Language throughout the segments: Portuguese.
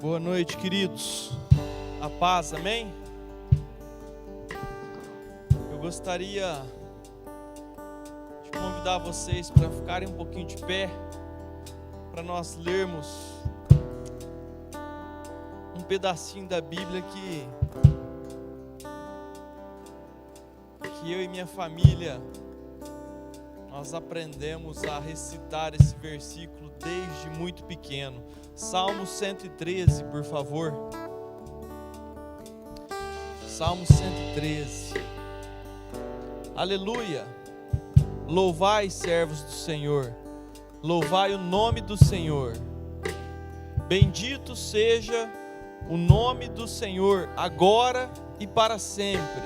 Boa noite, queridos. A paz, amém? Eu gostaria de convidar vocês para ficarem um pouquinho de pé, para nós lermos um pedacinho da Bíblia que eu e minha família, nós aprendemos a recitar esse versículo desde muito pequeno. Salmo 113, por favor. Salmo 113. Aleluia. Louvai, servos do Senhor. Louvai o nome do Senhor. Bendito seja o nome do Senhor, agora e para sempre.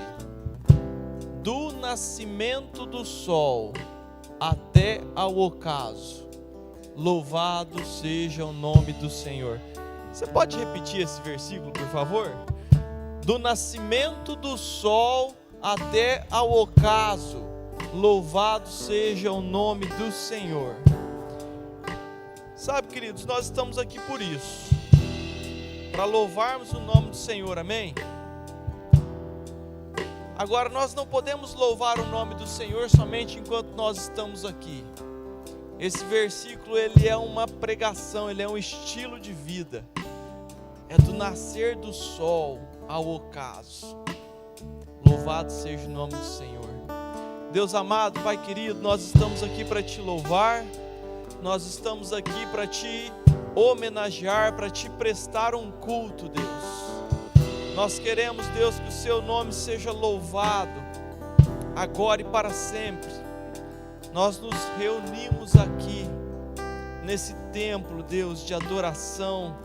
Do nascimento do sol até ao ocaso, louvado seja o nome do Senhor. Você pode repetir esse versículo, por favor? Do nascimento do sol até ao ocaso, louvado seja o nome do Senhor. Sabe, queridos, nós estamos aqui por isso, para louvarmos o nome do Senhor, amém? Agora, nós não podemos louvar o nome do Senhor somente enquanto nós estamos aqui. Esse versículo, ele é uma pregação, ele é um estilo de vida. É do nascer do sol ao ocaso. Louvado seja o nome do Senhor. Deus amado, Pai querido, nós estamos aqui para te louvar. Nós estamos aqui para te homenagear, para te prestar um culto, Deus. Nós queremos, Deus, que o seu nome seja louvado, agora e para sempre. Nós nos reunimos aqui, nesse templo, Deus, de adoração,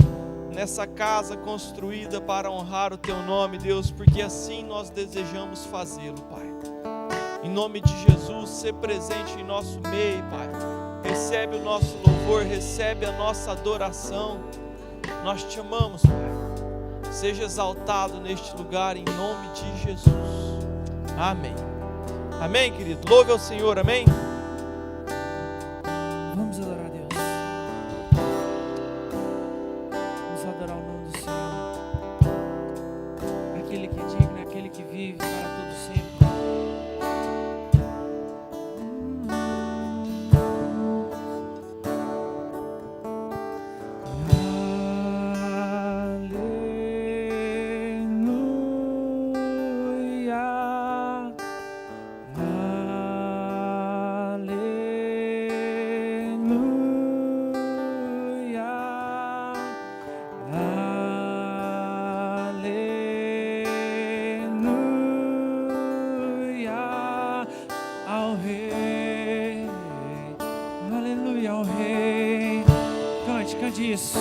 nessa casa construída para honrar o teu nome, Deus, porque assim nós desejamos fazê-lo, Pai. Em nome de Jesus, ser presente em nosso meio, Pai. Recebe o nosso louvor, recebe a nossa adoração. Nós te amamos, Pai. Seja exaltado neste lugar, em nome de Jesus. Amém. Amém, querido? Louve ao Senhor, amém? Vamos adorar a Deus. Vamos adorar o nome do Senhor. Aquele que é digno, aquele que vive para todo sempre. Isso.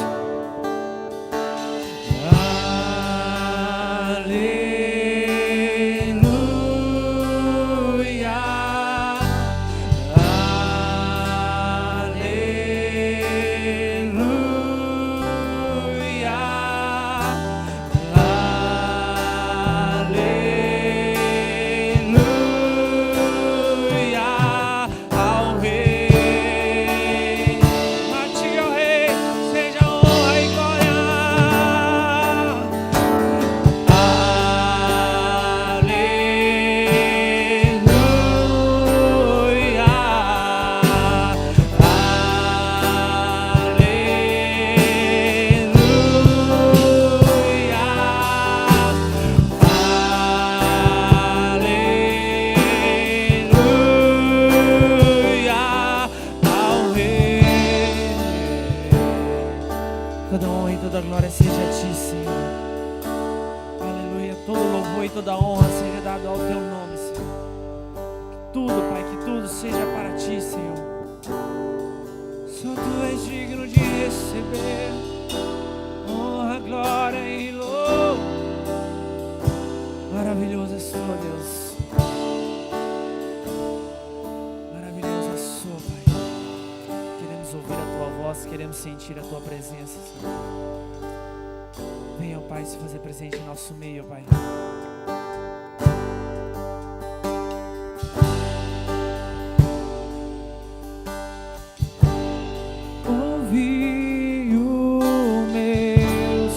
Toda honra e toda glória seja a ti, Senhor. Aleluia. Todo louvor e toda honra seja dado ao teu nome, Senhor. Que tudo, Pai, que tudo seja para ti, Senhor. Só tu és digno de receber honra, glória e louvor. Maravilhoso és tu, ó Deus. Maravilhoso és tu, Pai. Queremos ouvir a tua voz, queremos sentir a tua presença, Senhor. Venha, ó Pai, se fazer presente em nosso meio, ó Pai. Ouvi o meu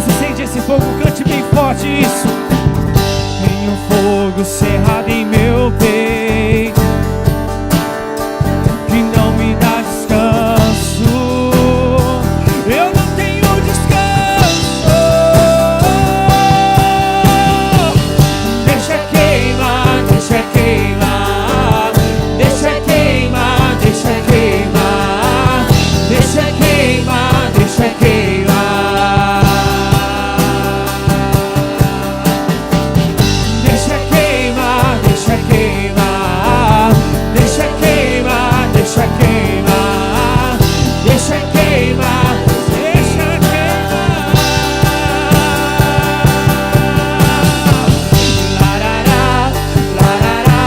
você sente esse fogo, cante bem forte isso. Tem um fogo cerrado em meu peito que não me dá descanso. Eu não tenho descanso. Deixa queimar, deixa queimar, deixa queimar, deixa queimar, deixa queimar, deixa queimar. Deixa queimar, deixa queimar, deixa queimar, deixa queimar, deixa queimar, deixa queimar. Larará, larará,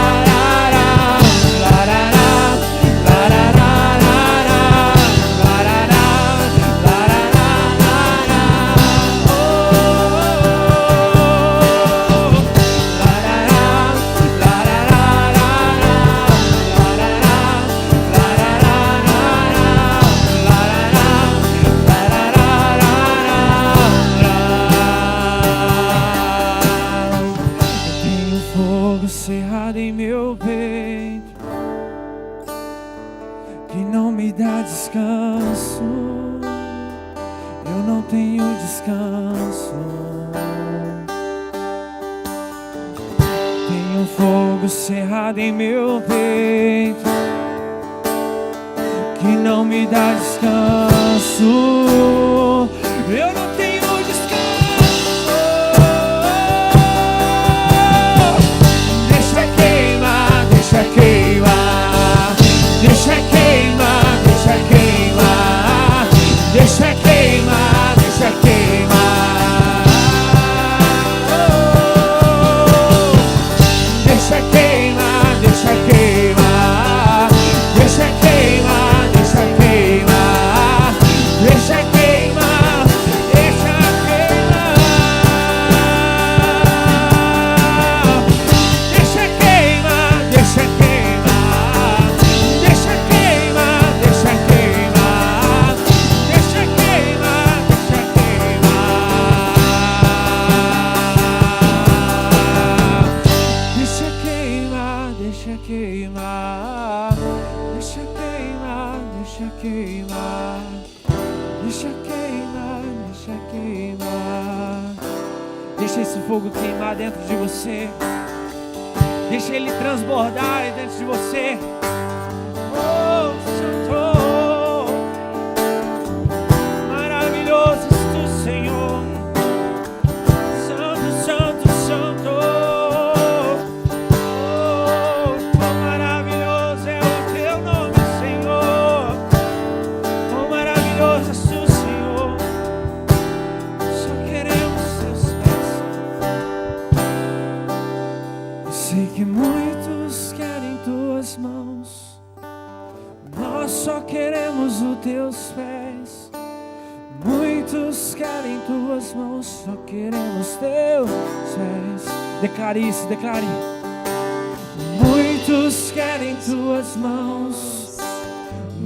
larará, larará, larará, eu tenho fogo cerrado em meu peito que não me dá descanso. Eu não tenho descanso. Tenho fogo cerrado em meu peito que não me dá descanso. Eu não tenho descanso. Deixa queimar, deixa queimar, deixa queimar, deixa queimar, deixa queimar, deixa queimar. Deixa queimar, deixa queimar, deixa queimar, deixa queimar, deixa queimar, deixa queimar. Deixa queimar, deixa queimar, deixa queimar, deixa queimar, deixa queimar, deixa queimar. Deixa queimar, deixa queimar, deixa queimar, deixa queimar, deixa queimar, deixa queimar. Deixa esse fogo queimar dentro de você. Deixa ele transbordar aí dentro de você. Oh, Santo, maravilhoso és tu, Senhor. Santo, Santo, Santo. Oh, quão maravilhoso é o teu nome, Senhor. Quão maravilhoso és tu, Senhor. Só queremos teus pés. Eu sei que muitos querem tuas mãos. Nós só queremos os teus pés. Muitos querem tuas mãos, só queremos teus pés. Declare isso, declare. Muitos querem tuas mãos,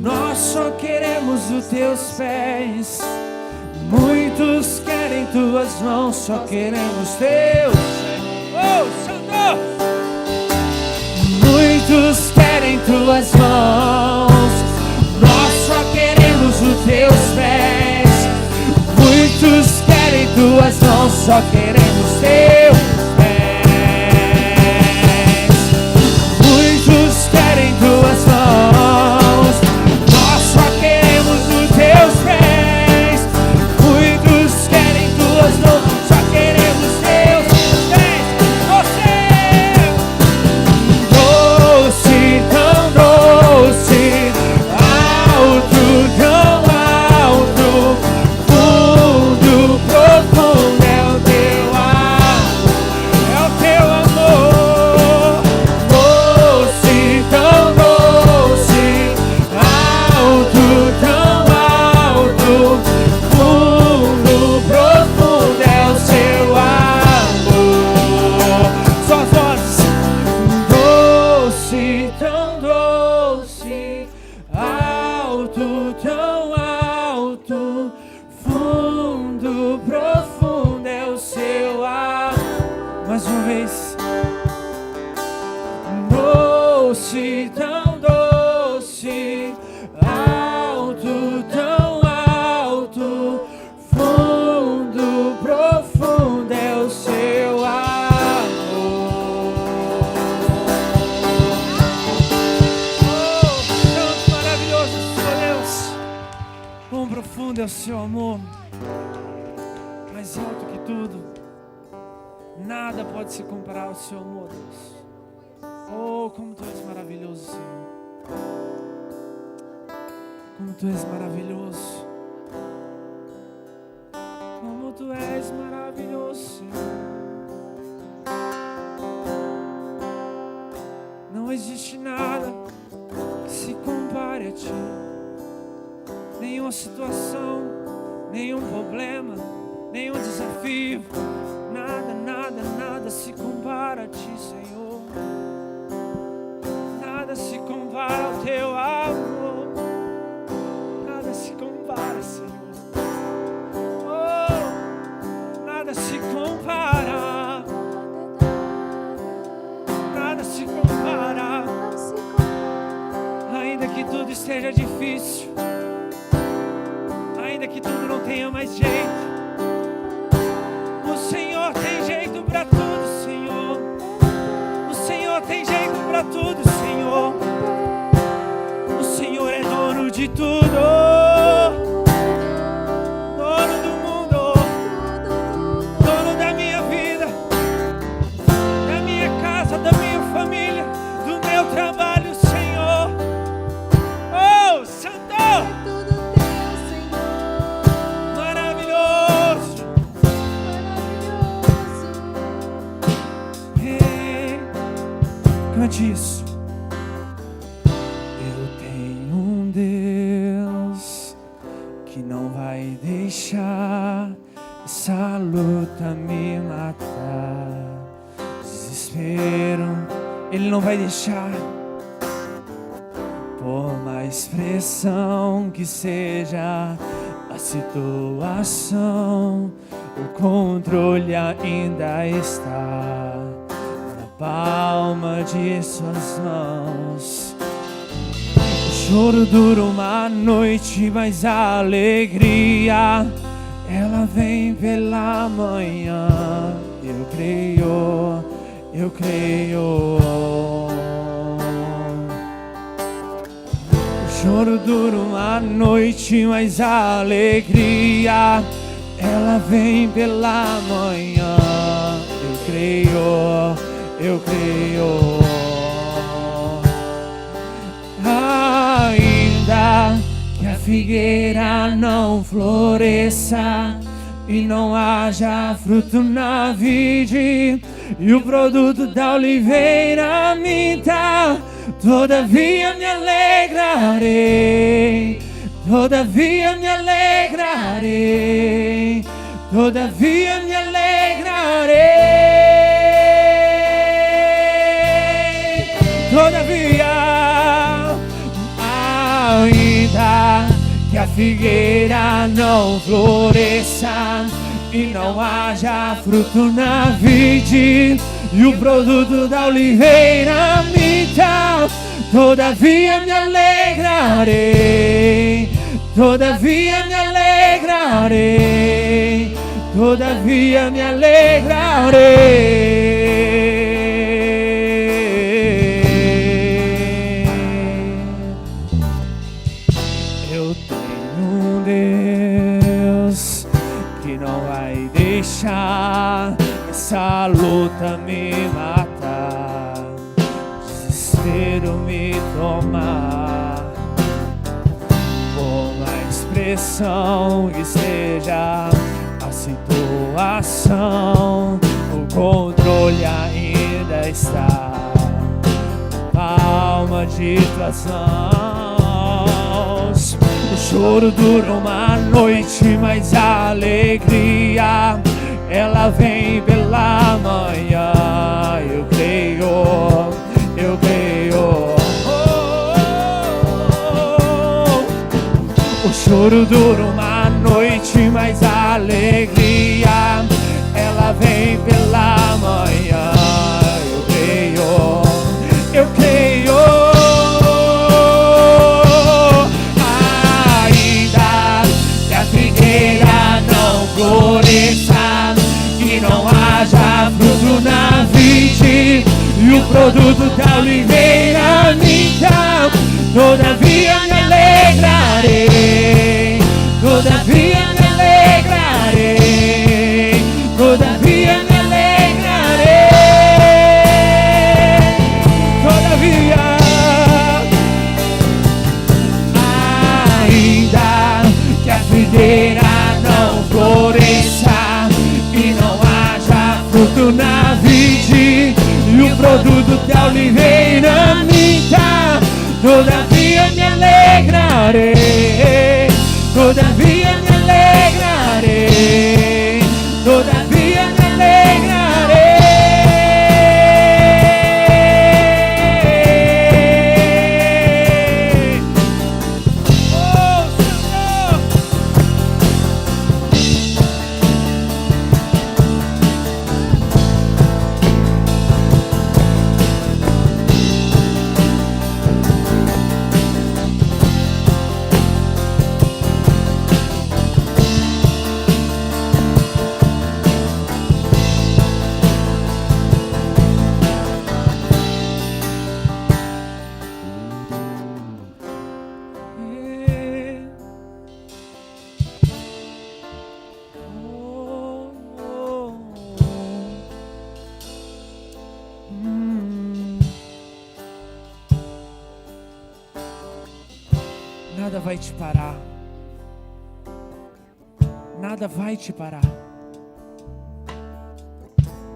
nós só queremos os teus pés. Muitos querem tuas mãos, só queremos teus pés. Oh, Santo! Muitos querem tuas mãos, nós só queremos os teus pés. Muitos querem tuas mãos, só queremos teus pés. Muitos querem tuas mãos, nós só queremos os teus pés. Muitos querem tuas mãos, só queremos teus pés. Você, doce, tão doce, alto, tão alto, fundo, profundo é o teu amor. mais uma vez. Doce, tão doce, alto, tão alto, fundo, profundo é o seu amor. Oh, tão maravilhoso, Senhor Deus. Quão profundo é o seu amor. Mais alto que tudo. Nada pode se comparar ao seu amor, Deus. Oh, como tu és maravilhoso, Senhor. Como tu és maravilhoso. Como tu és maravilhoso, Senhor. Não existe nada que se compare a ti. Nenhuma situação, nenhum problema, nenhum desafio. Nada, nada, nada se compara a ti, Senhor. Nada se compara ao teu amor. Nada se compara, Senhor. Oh, nada se compara. Nada se compara. Ainda que tudo esteja difícil, ainda que tudo não tenha mais jeito, o Senhor tem jeito pra tudo, Senhor. O Senhor tem jeito pra tudo, Senhor. O Senhor é dono de tudo. Dono do mundo. Dono da minha vida, da minha casa, da minha família, do meu trabalho, Senhor. Oh, Santo! Cante isso. Eu tenho um Deus que não vai deixar essa luta me matar. Desespero, Ele não vai deixar. Por mais pressão que seja a situação, o controle ainda está palma de suas mãos. O choro dura uma noite, mas a alegria ela vem pela manhã. Eu creio, eu creio. O choro dura uma noite, mas a alegria ela vem pela manhã. Eu creio, eu creio. Ainda que a figueira não floresça e não haja fruto na vide, e o produto da oliveira minta, todavia me alegrarei, todavia me alegrarei, todavia me alegrarei. Todavia, ainda que a figueira não floresça e não haja fruto na vide, e o produto da oliveira minta, todavia me alegrarei, todavia me alegrarei, todavia me alegrarei. Eu tenho um Deus que não vai deixar essa luta me matar, desespero me tomar. Por mais pressão que seja a situação, o controle ainda está na palma de tuas mãos. O choro dura uma noite, mas a alegria ela vem pela manhã. Eu creio, eu creio. O choro dura uma noite, mas a alegria ela vem pela manhã. produto da oliveira me dá. Todavia me alegrarei, todavia me alegrarei, todavia me alegrarei, todavia. Ainda que a videira não floresça e não haja fruto na vide, e o produto da oliveira me dá, todavia me alegrarei, todavia me alegrarei, todavia me alegrarei. Oh, Senhor! Nada vai te parar. Nada vai te parar.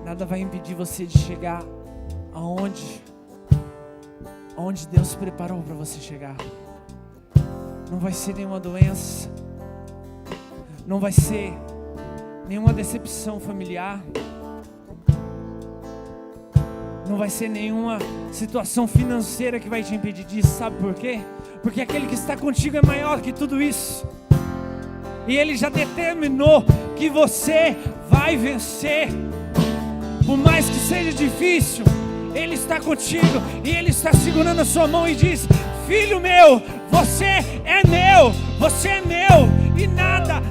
Nada vai impedir você de chegar aonde Deus preparou para você chegar. Não vai ser nenhuma doença. Não vai ser nenhuma decepção familiar. Não vai ser nenhuma situação financeira que vai te impedir disso. Sabe por quê? Porque aquele que está contigo é maior que tudo isso. E Ele já determinou que você vai vencer. Por mais que seja difícil, Ele está contigo. E Ele está segurando a sua mão e diz: filho meu, você é meu. Você é meu. E nada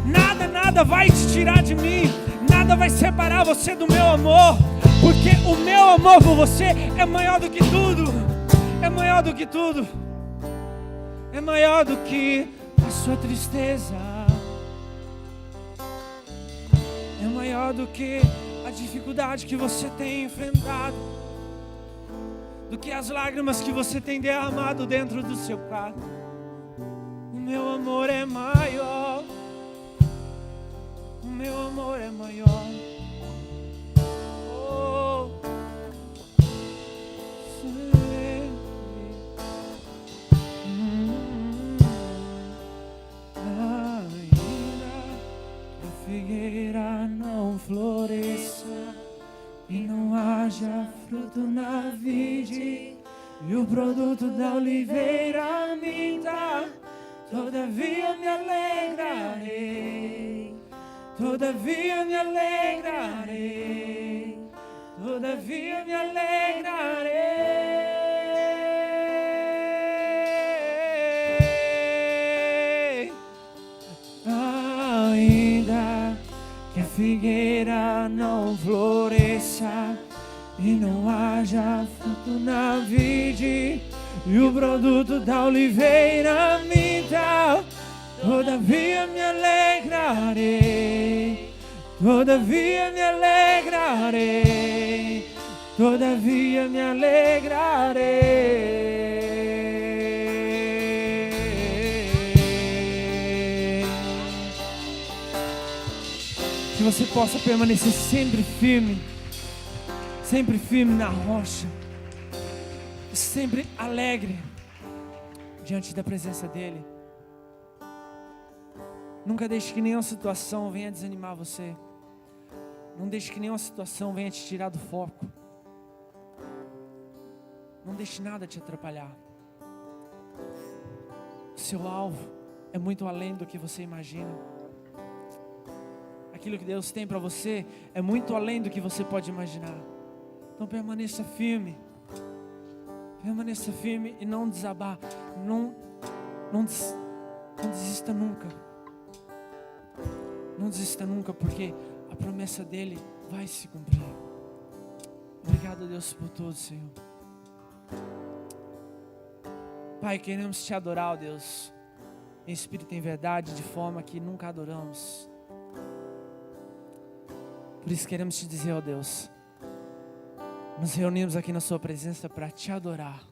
vai te tirar de mim. Nada vai separar você do meu amor. Porque o meu amor por você é maior do que tudo. É maior do que tudo. É maior do que a sua tristeza. É maior do que a dificuldade que você tem enfrentado. Do que as lágrimas que você tem derramado dentro do seu quarto. O meu amor é maior. O meu amor é maior. Oh, a figueira não floresça e não haja fruto na vide, e o produto da oliveira me dá, todavia me alegrarei, todavia me alegrarei, todavia me alegrarei. Ainda que a figueira não floresça e não haja fruto na vide, e o produto da oliveira me dá, todavia me alegrarei, todavia me alegrarei, todavia me alegrarei. Que você possa permanecer sempre firme na rocha, sempre alegre diante da presença dEle. Nunca deixe que nenhuma situação venha desanimar você. Não deixe que nenhuma situação venha te tirar do foco. Não deixe nada te atrapalhar. O seu alvo é muito além do que você imagina. Aquilo que Deus tem para você é muito além do que você pode imaginar. Então permaneça firme. Permaneça firme e não desabar. Não desista nunca. Não desista nunca, porque a promessa dele vai se cumprir. Obrigado, Deus, por tudo, Senhor. Pai, queremos te adorar, ó Deus, em espírito e em verdade, de forma que nunca adoramos. Por isso queremos te dizer, ó Deus, nos reunimos aqui na sua presença para te adorar,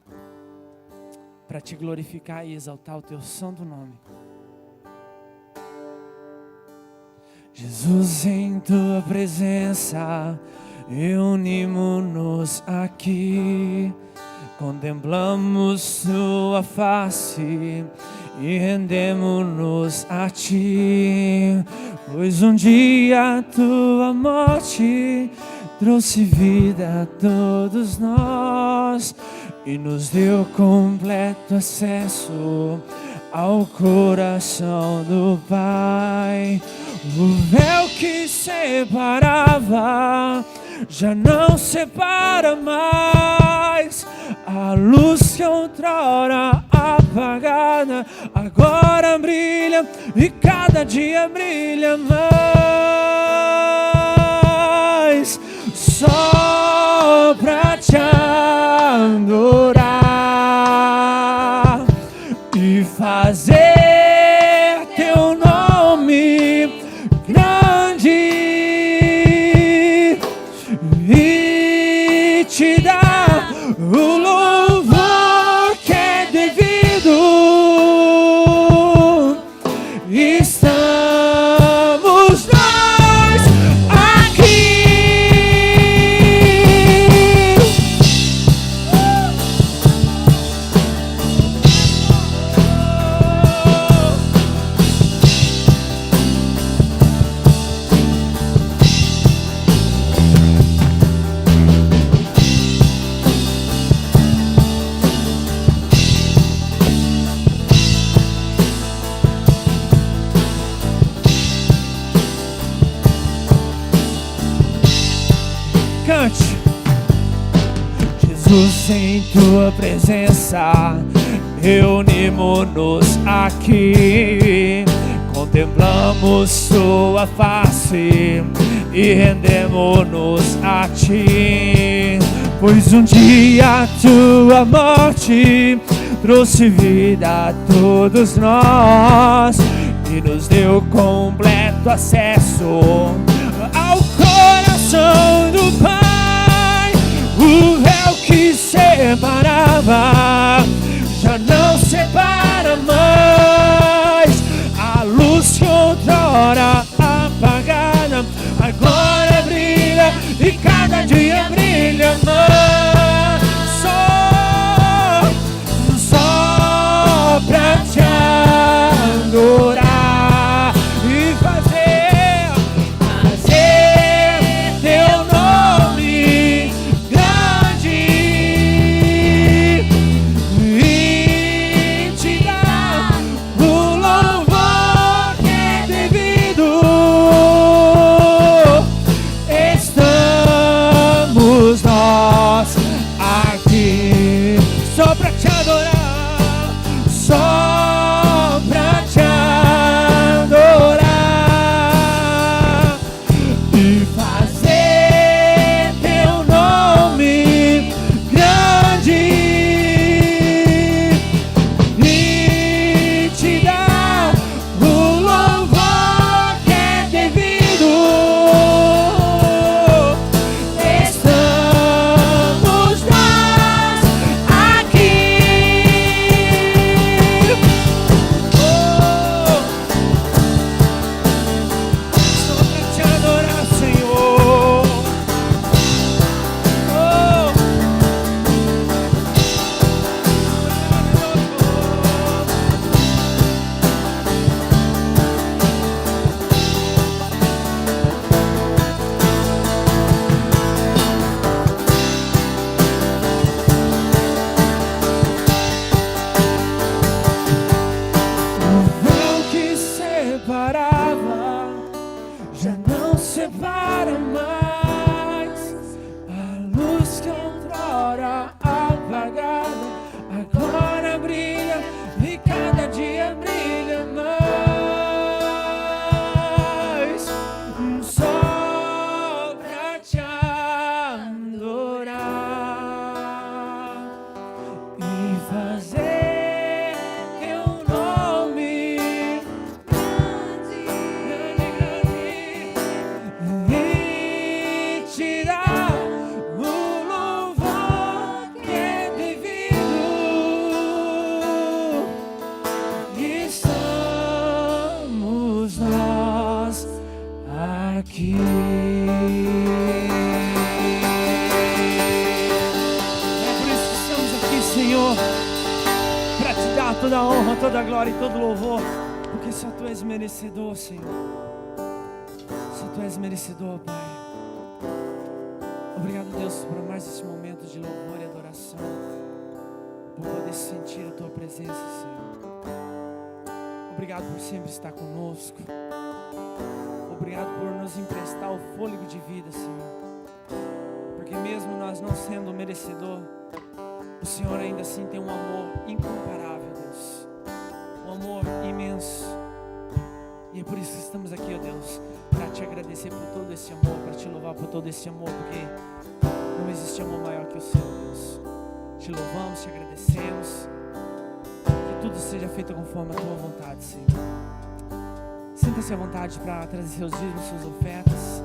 para te glorificar e exaltar o teu santo nome. Jesus, em tua presença, reunimos-nos aqui, contemplamos tua face e rendemos-nos a ti, pois um dia a tua morte trouxe vida a todos nós e nos deu completo acesso ao coração do Pai. O véu que separava já não separa mais. A luz que outrora apagada agora brilha e cada dia brilha mais. Só pra te adorar e fazer teu nome grande e te dar o louvor que é devido. Estamos nós aqui. Cante. Jesus, em tua presença, reunimos-nos aqui, contemplamos tua face e rendemos-nos a ti, pois um dia a tua morte trouxe vida a todos nós e nos deu completo acesso ao coração do Pai. O véu que separava já não separa mais. A luz que outrora apagada agora brilha e cada dia brilha mais. Só pra te adorar e fazer teu nome grande e te dar o louvor que é devido. Estamos nós aqui só pra te adorar, só pra te adorar e fazer teu nome grande e te dar o louvor que é devido. Estamos nós aqui. Só pra te adorar, Senhor. por isso que estamos aqui, Senhor, para te dar toda a honra, toda a glória e todo o louvor, porque só Tu és merecedor, Senhor. Só Tu és merecedor, Pai. Obrigado, Deus, por mais esse momento de louvor e adoração, por poder sentir a Tua presença, Senhor. Obrigado por sempre estar conosco. Obrigado por nos emprestar o fôlego de vida, Senhor. Porque mesmo nós não sendo merecedor, o Senhor ainda assim tem um amor incomparável, Deus. Um amor imenso. E é por isso que estamos aqui, ó Deus, para te agradecer por todo esse amor, para te louvar por todo esse amor, porque não existe amor maior que o seu, Deus. Te louvamos, te agradecemos. Que tudo seja feito conforme a Tua vontade, Senhor. Sinta-se à vontade para trazer seus dízimos, suas ofertas.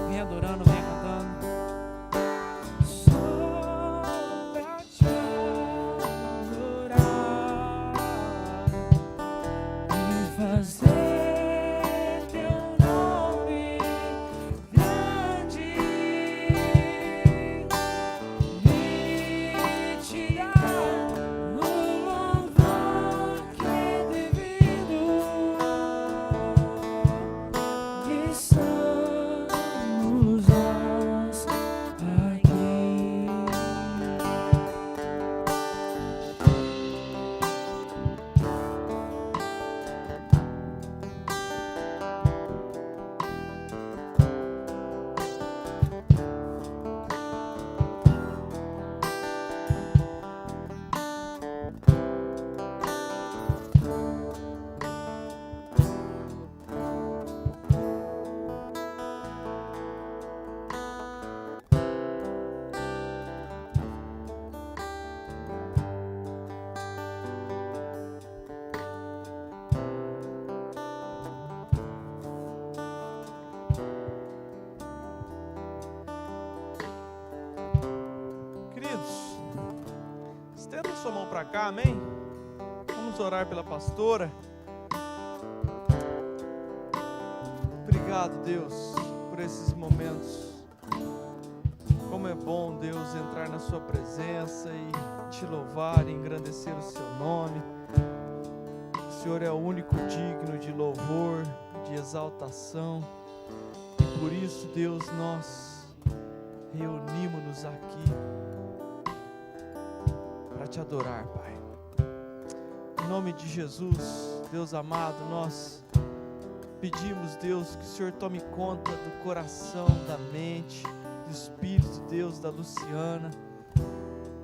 Venha adorando, venha cantando. Estenda sua mão para cá, amém? Vamos orar pela pastora. Obrigado, Deus, por esses momentos. Como é bom, Deus, entrar na sua presença e te louvar e engrandecer o seu nome. O Senhor é o único digno de louvor, de exaltação. E por isso, Deus, nós reunimos-nos aqui para te adorar, Pai. Em nome de Jesus, Deus amado, nós pedimos, Deus, que o Senhor tome conta do coração, da mente, do espírito, Deus, da Luciana.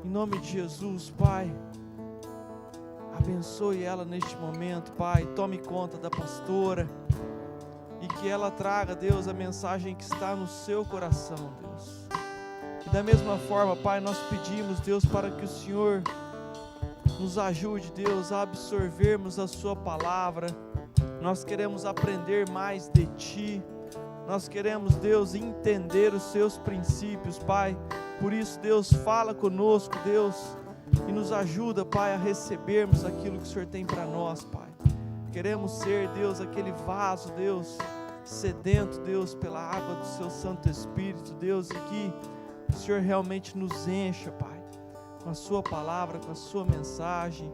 Em nome de Jesus, Pai, abençoe ela neste momento, Pai. Tome conta da pastora e que ela traga, Deus, a mensagem que está no seu coração, Deus. E da mesma forma, Pai, nós pedimos, Deus, para que o Senhor nos ajude, Deus, a absorvermos a sua palavra. Nós queremos aprender mais de Ti. Nós queremos, Deus, entender os Seus princípios, Pai. Por isso, Deus, fala conosco, Deus, e nos ajuda, Pai, a recebermos aquilo que o Senhor tem para nós, Pai. Queremos ser, Deus, aquele vaso, Deus, sedento, Deus, pela água do Seu Santo Espírito, Deus, e que o Senhor realmente nos encha, Pai, com a Sua palavra, com a Sua mensagem,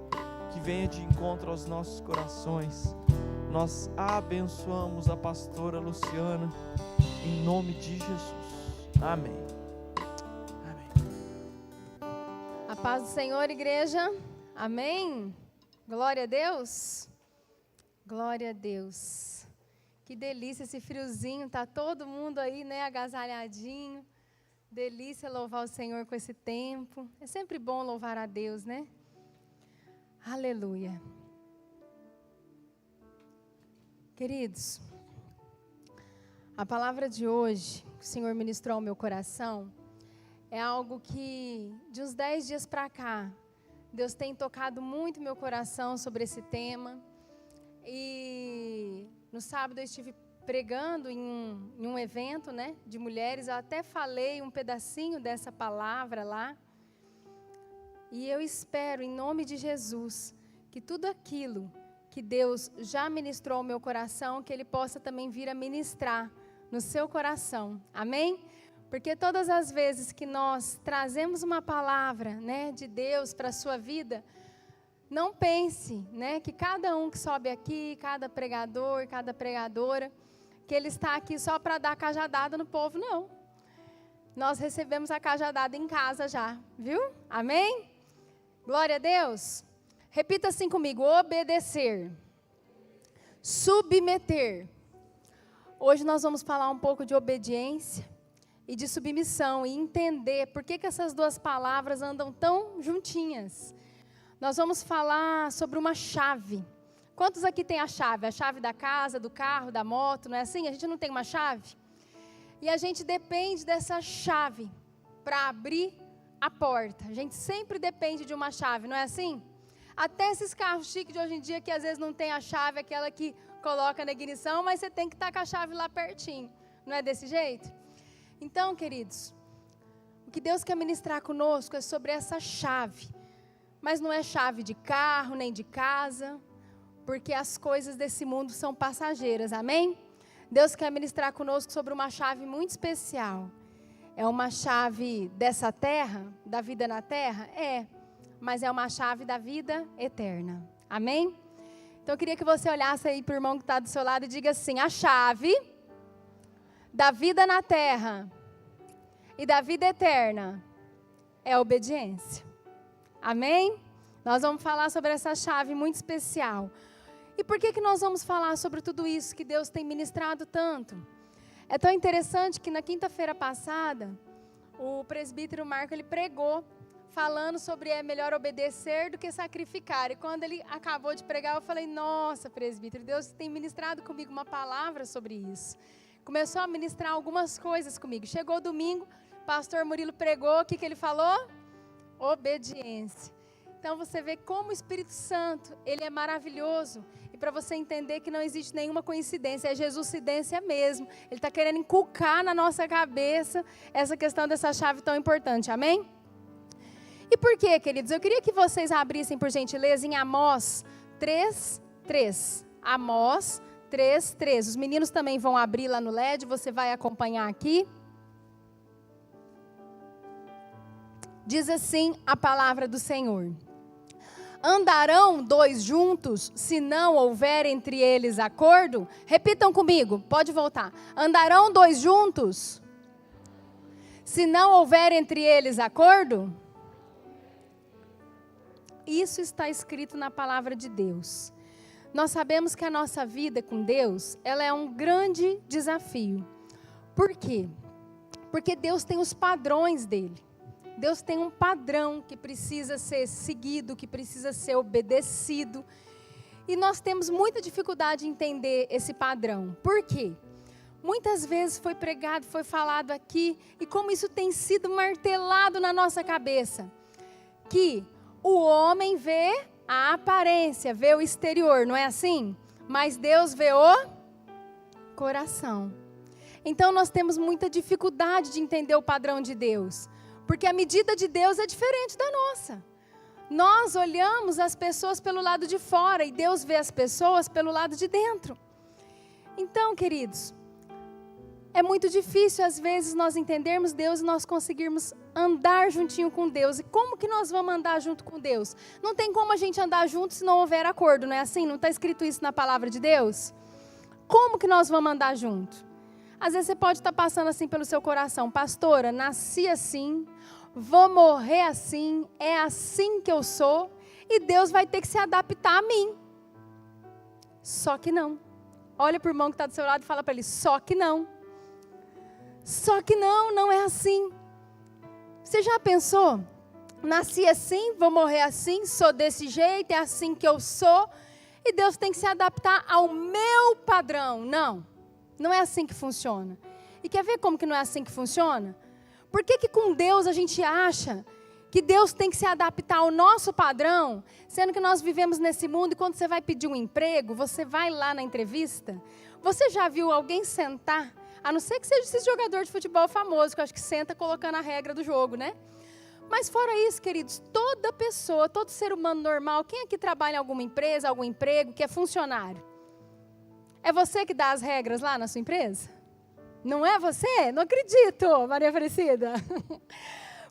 que venha de encontro aos nossos corações. Nós abençoamos a pastora Luciana, em nome de Jesus. Amém. Amém. A paz do Senhor, igreja. Amém. Glória a Deus. Glória a Deus. Que delícia esse friozinho, tá todo mundo aí, né, agasalhadinho. Delícia louvar o Senhor com esse tempo. É sempre bom louvar a Deus, né? Aleluia. Queridos, a palavra de hoje, que o Senhor ministrou ao meu coração, é algo que, de uns 10 dias para cá, Deus tem tocado muito meu coração sobre esse tema. E no sábado eu estive pregando em um evento, né, de mulheres. Eu até falei um pedacinho dessa palavra lá. E eu espero, em nome de Jesus, que tudo aquilo que Deus já ministrou ao meu coração, que Ele possa também vir a ministrar no seu coração. Amém? Porque todas as vezes que nós trazemos uma palavra, né, de Deus para a sua vida, não pense, né, que cada um que sobe aqui, cada pregador, cada pregadora, que ele está aqui só para dar cajadada no povo, não. Nós recebemos a cajadada em casa já, viu? Amém? Glória a Deus. Repita assim comigo: obedecer, submeter. Hoje nós vamos falar um pouco de obediência e de submissão e entender por que essas duas palavras andam tão juntinhas. Nós vamos falar sobre uma chave. Quantos aqui tem a chave? A chave da casa, do carro, da moto, não é assim? A gente não tem uma chave? E a gente depende dessa chave para abrir a porta. A gente sempre depende de uma chave, não é assim? Até esses carros chiques de hoje em dia que às vezes não tem a chave, aquela que coloca na ignição, mas você tem que estar com a chave lá pertinho. Não é desse jeito? Então, queridos, o que Deus quer ministrar conosco é sobre essa chave. Mas não é chave de carro, nem de casa, porque as coisas desse mundo são passageiras, amém? Deus quer ministrar conosco sobre uma chave muito especial. É uma chave dessa terra, da vida na terra? É, mas é uma chave da vida eterna, amém? Então eu queria que você olhasse aí para o irmão que está do seu lado e diga assim: a chave da vida na terra e da vida eterna é a obediência. Amém? Nós vamos falar sobre essa chave muito especial. E por que nós vamos falar sobre tudo isso que Deus tem ministrado tanto? É tão interessante que na quinta-feira passada, o presbítero Marco, ele pregou falando sobre é melhor obedecer do que sacrificar. E quando ele acabou de pregar, eu falei: nossa, presbítero, Deus tem ministrado comigo uma palavra sobre isso. Começou a ministrar algumas coisas comigo. Chegou domingo, pastor Murilo pregou, o que ele falou? Obediência. Então você vê como o Espírito Santo, ele é maravilhoso. E para você entender que não existe nenhuma coincidência, é Jesuscidência mesmo. Ele está querendo inculcar na nossa cabeça essa questão dessa chave tão importante, amém? E por quê, queridos? Eu queria que vocês abrissem, por gentileza, em Amós 3:3. Amós 3:3. Os meninos também vão abrir lá no LED, você vai acompanhar aqui. Diz assim a palavra do Senhor: andarão dois juntos, se não houver entre eles acordo? Repitam comigo, pode voltar. Andarão dois juntos, se não houver entre eles acordo? Isso está escrito na palavra de Deus. Nós sabemos que a nossa vida com Deus, ela é um grande desafio. Por quê? Porque Deus tem os padrões dele. Deus tem um padrão que precisa ser seguido, que precisa ser obedecido. E nós temos muita dificuldade em entender esse padrão. Por quê? Muitas vezes foi pregado, foi falado aqui, e como isso tem sido martelado na nossa cabeça, que o homem vê a aparência, vê o exterior, não é assim? Mas Deus vê o coração. Então nós temos muita dificuldade de entender o padrão de Deus. Porque a medida de Deus é diferente da nossa. Nós olhamos as pessoas pelo lado de fora e Deus vê as pessoas pelo lado de dentro. Então, queridos, é muito difícil às vezes nós entendermos Deus e nós conseguirmos andar juntinho com Deus. E como que nós vamos andar junto com Deus? Não tem como a gente andar junto se não houver acordo, não é assim? Não está escrito isso na palavra de Deus? Como que nós vamos andar junto? Às vezes você pode estar passando assim pelo seu coração: pastora, nasci assim, vou morrer assim, é assim que eu sou, e Deus vai ter que se adaptar a mim. Só que não. Olha para o irmão que está do seu lado e fala para ele: só que não. Só que não, não é assim. Você já pensou? Nasci assim, vou morrer assim, sou desse jeito, é assim que eu sou, e Deus tem que se adaptar ao meu padrão. Não, não é assim que funciona. E quer ver como que não é assim que funciona? Por que com Deus a gente acha que Deus tem que se adaptar ao nosso padrão, sendo que nós vivemos nesse mundo e quando você vai pedir um emprego, você vai lá na entrevista, você já viu alguém sentar, a não ser que seja esse jogador de futebol famoso, que eu acho que senta colocando a regra do jogo, né? Mas fora isso, queridos, toda pessoa, todo ser humano normal, quem aqui trabalha em alguma empresa, algum emprego, que é funcionário? É você que dá as regras lá na sua empresa? Não é você? Não acredito, Maria Aparecida.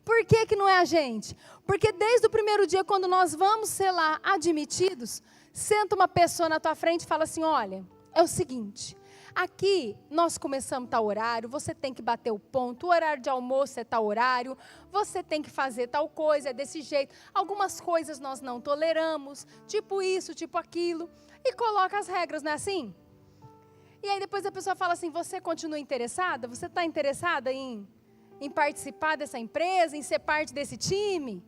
Por que que não é a gente? Porque desde o primeiro dia, quando nós vamos ser lá admitidos, senta uma pessoa na tua frente e fala assim, olha, é o seguinte, aqui nós começamos tal horário, você tem que bater o ponto, o horário de almoço é tal horário, você tem que fazer tal coisa, é desse jeito. Algumas coisas nós não toleramos, tipo isso, tipo aquilo, e coloca as regras, não é assim? E aí depois a pessoa fala assim, você continua interessada? Você está interessada em participar dessa empresa, em ser parte desse time?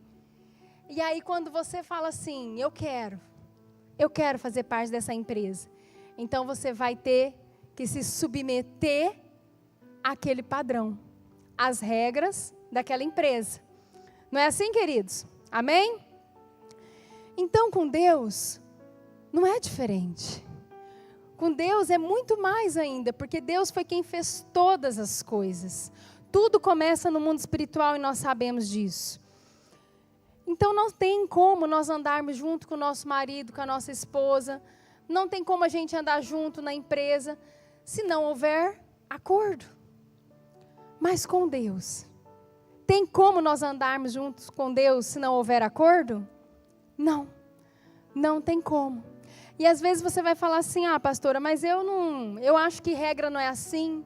E aí quando você fala assim, eu quero fazer parte dessa empresa, então você vai ter que se submeter àquele padrão, às regras daquela empresa. Não é assim, queridos? Amém? Então com Deus, não é diferente. Com Deus é muito mais ainda, porque Deus foi quem fez todas as coisas. Tudo começa no mundo espiritual e nós sabemos disso. Então não tem como nós andarmos junto com o nosso marido, com a nossa esposa, não tem como a gente andar junto na empresa, se não houver acordo. Mas com Deus, tem como nós andarmos juntos com Deus se não houver acordo? Não, não tem como. E às vezes você vai falar assim, pastora, mas eu acho que regra não é assim,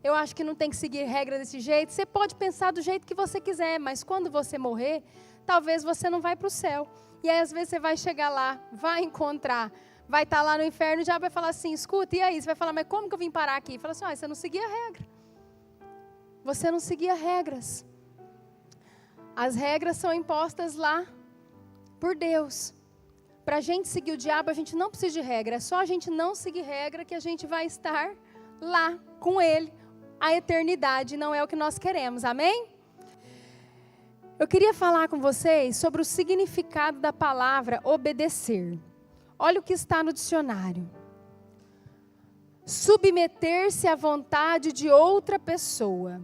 eu acho que não tem que seguir regra desse jeito. Você pode pensar do jeito que você quiser, mas quando você morrer, talvez você não vai para o céu. E aí às vezes você vai chegar lá, vai encontrar, vai estar lá no inferno, e o diabo vai falar assim, escuta, e aí? Você vai falar, mas como que eu vim parar aqui? Fala assim, você não seguia a regra. Você não seguia regras. As regras são impostas lá por Deus. Para a gente seguir o diabo, a gente não precisa de regra. É só a gente não seguir regra que a gente vai estar lá com ele a eternidade. Não é o que nós queremos, amém? Eu queria falar com vocês sobre o significado da palavra obedecer. Olha o que está no dicionário. Submeter-se à vontade de outra pessoa.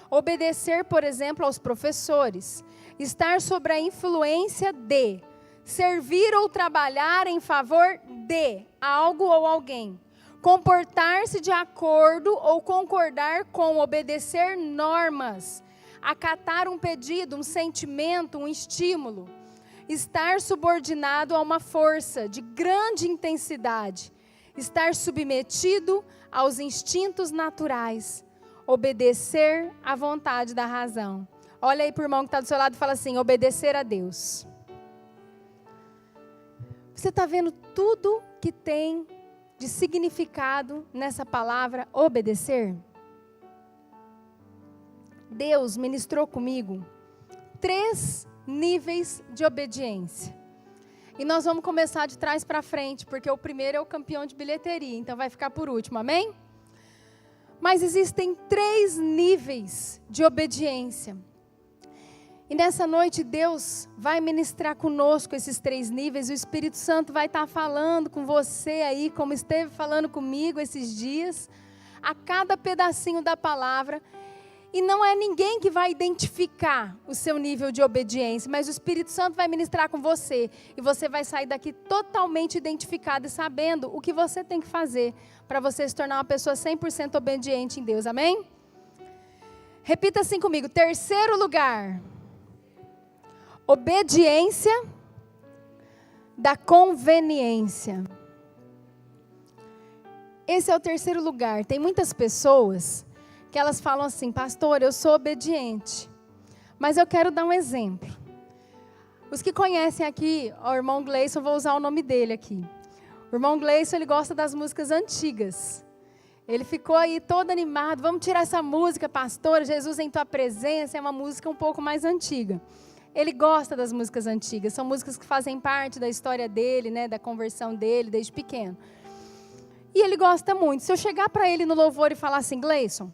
Obedecer, por exemplo, aos professores. Estar sob a influência de. Servir ou trabalhar em favor de algo ou alguém. Comportar-se de acordo ou concordar com, obedecer normas. Acatar um pedido, um sentimento, um estímulo. Estar subordinado a uma força de grande intensidade. Estar submetido aos instintos naturais. Obedecer à vontade da razão. Olha aí para o irmão que está do seu lado e fala assim, obedecer a Deus. Você está vendo tudo que tem de significado nessa palavra obedecer? Deus ministrou comigo 3 níveis de obediência. E nós vamos começar de trás para frente, porque o primeiro é o campeão de bilheteria, então vai ficar por último, amém? Mas existem 3 níveis de obediência. E nessa noite Deus vai ministrar conosco esses 3 níveis. O Espírito Santo vai estar falando com você aí, como esteve falando comigo esses dias, a cada pedacinho da palavra. E não é ninguém que vai identificar o seu nível de obediência, mas o Espírito Santo vai ministrar com você. E você vai sair daqui totalmente identificado e sabendo o que você tem que fazer para você se tornar uma pessoa 100% obediente em Deus. Amém? Repita assim comigo. 3º lugar. Obediência da conveniência. Esse é o 3º lugar. Tem muitas pessoas que elas falam assim, pastor, eu sou obediente, mas eu quero dar um exemplo. Os que conhecem aqui, o irmão Gleison, vou usar o nome dele aqui. O irmão Gleison, ele gosta das músicas antigas. Ele ficou aí todo animado, vamos tirar essa música, pastor, Jesus em tua presença, é uma música um pouco mais antiga. Ele gosta das músicas antigas, são músicas que fazem parte da história dele, né, da conversão dele desde pequeno. E ele gosta muito. Se eu chegar para ele no louvor e falar assim, Gleison,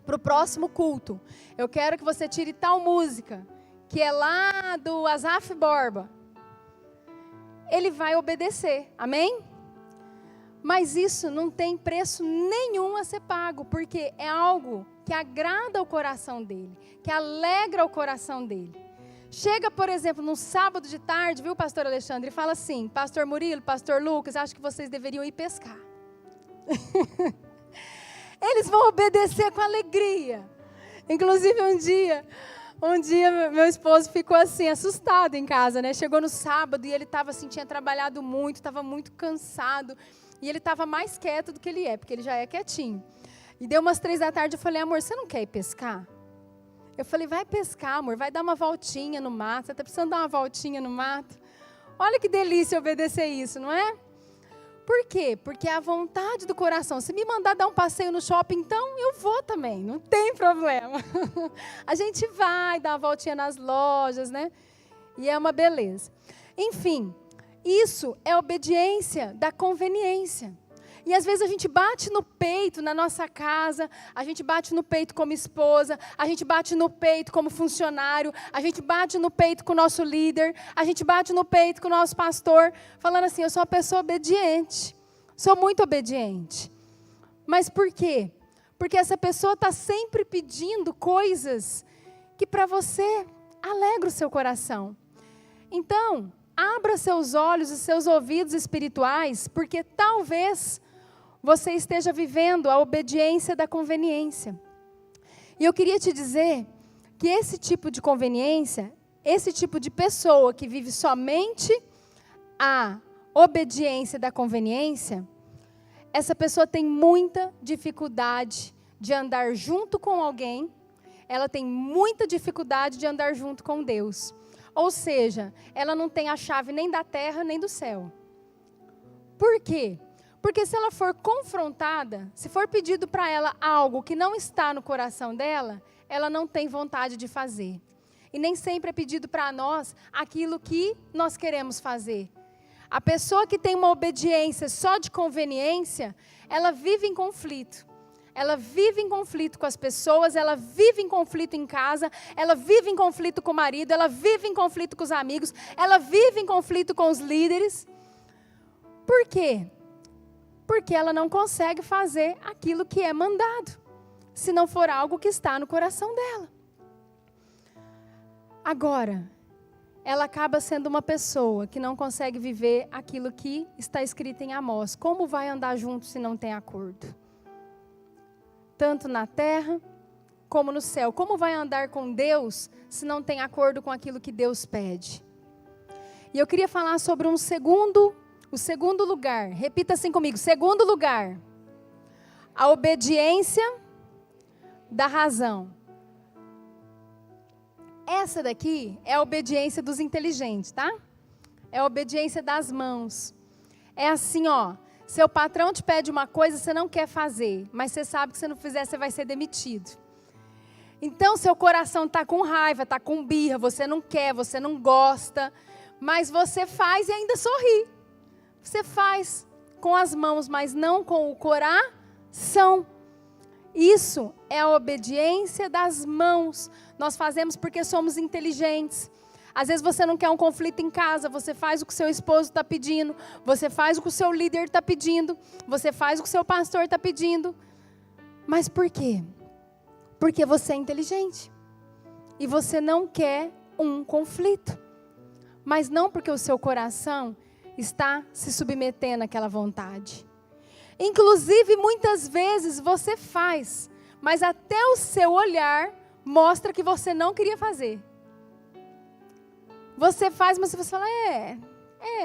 para o próximo culto, eu quero que você tire tal música, que é lá do Asaf Borba, ele vai obedecer, amém? Mas isso não tem preço nenhum a ser pago, porque é algo que agrada o coração dele, que alegra o coração dele. Chega, por exemplo, num sábado de tarde, viu, pastor Alexandre, e fala assim, pastor Murilo, pastor Lucas, acho que vocês deveriam ir pescar. Eles vão obedecer com alegria. Inclusive um dia meu esposo ficou assim, assustado em casa, né? Chegou no sábado e ele estava assim, tinha trabalhado muito, estava muito cansado. E ele estava mais quieto do que ele é, porque ele já é quietinho. E deu umas 3 da tarde, eu falei, amor, você não quer ir pescar? Eu falei, vai pescar, amor, vai dar uma voltinha no mato. Você está precisando dar uma voltinha no mato? Olha que delícia obedecer isso, não é? Por quê? Porque é a vontade do coração. Se me mandar dar um passeio no shopping, então eu vou também, não tem problema. A gente vai dar uma voltinha nas lojas, né? E é uma beleza. Enfim, isso é obediência da conveniência. E às vezes a gente bate no peito na nossa casa, a gente bate no peito como esposa, a gente bate no peito como funcionário, a gente bate no peito com o nosso líder, a gente bate no peito com o nosso pastor, falando assim, eu sou uma pessoa obediente, sou muito obediente. Mas por quê? Porque essa pessoa está sempre pedindo coisas que para você alegram o seu coração. Então, abra seus olhos e seus ouvidos espirituais, porque talvez você esteja vivendo a obediência da conveniência. E eu queria te dizer que esse tipo de conveniência, esse tipo de pessoa que vive somente a obediência da conveniência, essa pessoa tem muita dificuldade de andar junto com alguém, ela tem muita dificuldade de andar junto com Deus. Ou seja, ela não tem a chave nem da terra nem do céu. Por quê? Porque se ela for confrontada, se for pedido para ela algo que não está no coração dela, ela não tem vontade de fazer. E nem sempre é pedido para nós aquilo que nós queremos fazer. A pessoa que tem uma obediência só de conveniência, ela vive em conflito. Ela vive em conflito com as pessoas, ela vive em conflito em casa, ela vive em conflito com o marido, ela vive em conflito com os amigos, ela vive em conflito com os líderes. Por quê? Porque ela não consegue fazer aquilo que é mandado, se não for algo que está no coração dela. Agora, ela acaba sendo uma pessoa que não consegue viver aquilo que está escrito em Amós. Como vai andar junto se não tem acordo? Tanto na terra como no céu. Como vai andar com Deus se não tem acordo com aquilo que Deus pede? E eu queria falar sobre o segundo lugar. Repita assim comigo, segundo lugar. A obediência da razão. Essa daqui é a obediência dos inteligentes, tá? É a obediência das mãos. É assim, ó. Seu patrão te pede uma coisa, você não quer fazer, mas você sabe que se não fizer, você vai ser demitido. Então, seu coração está com raiva, está com birra, você não quer, você não gosta, mas você faz e ainda sorri. Você faz com as mãos, mas não com o coração. Isso é a obediência das mãos. Nós fazemos porque somos inteligentes. Às vezes você não quer um conflito em casa, você faz o que o seu esposo está pedindo, você faz o que o seu líder está pedindo, você faz o que o seu pastor está pedindo. Mas por quê? Porque você é inteligente. E você não quer um conflito. Mas não porque o seu coração está se submetendo àquela vontade. Inclusive, muitas vezes você faz, mas até o seu olhar mostra que você não queria fazer. Você faz, mas você fala,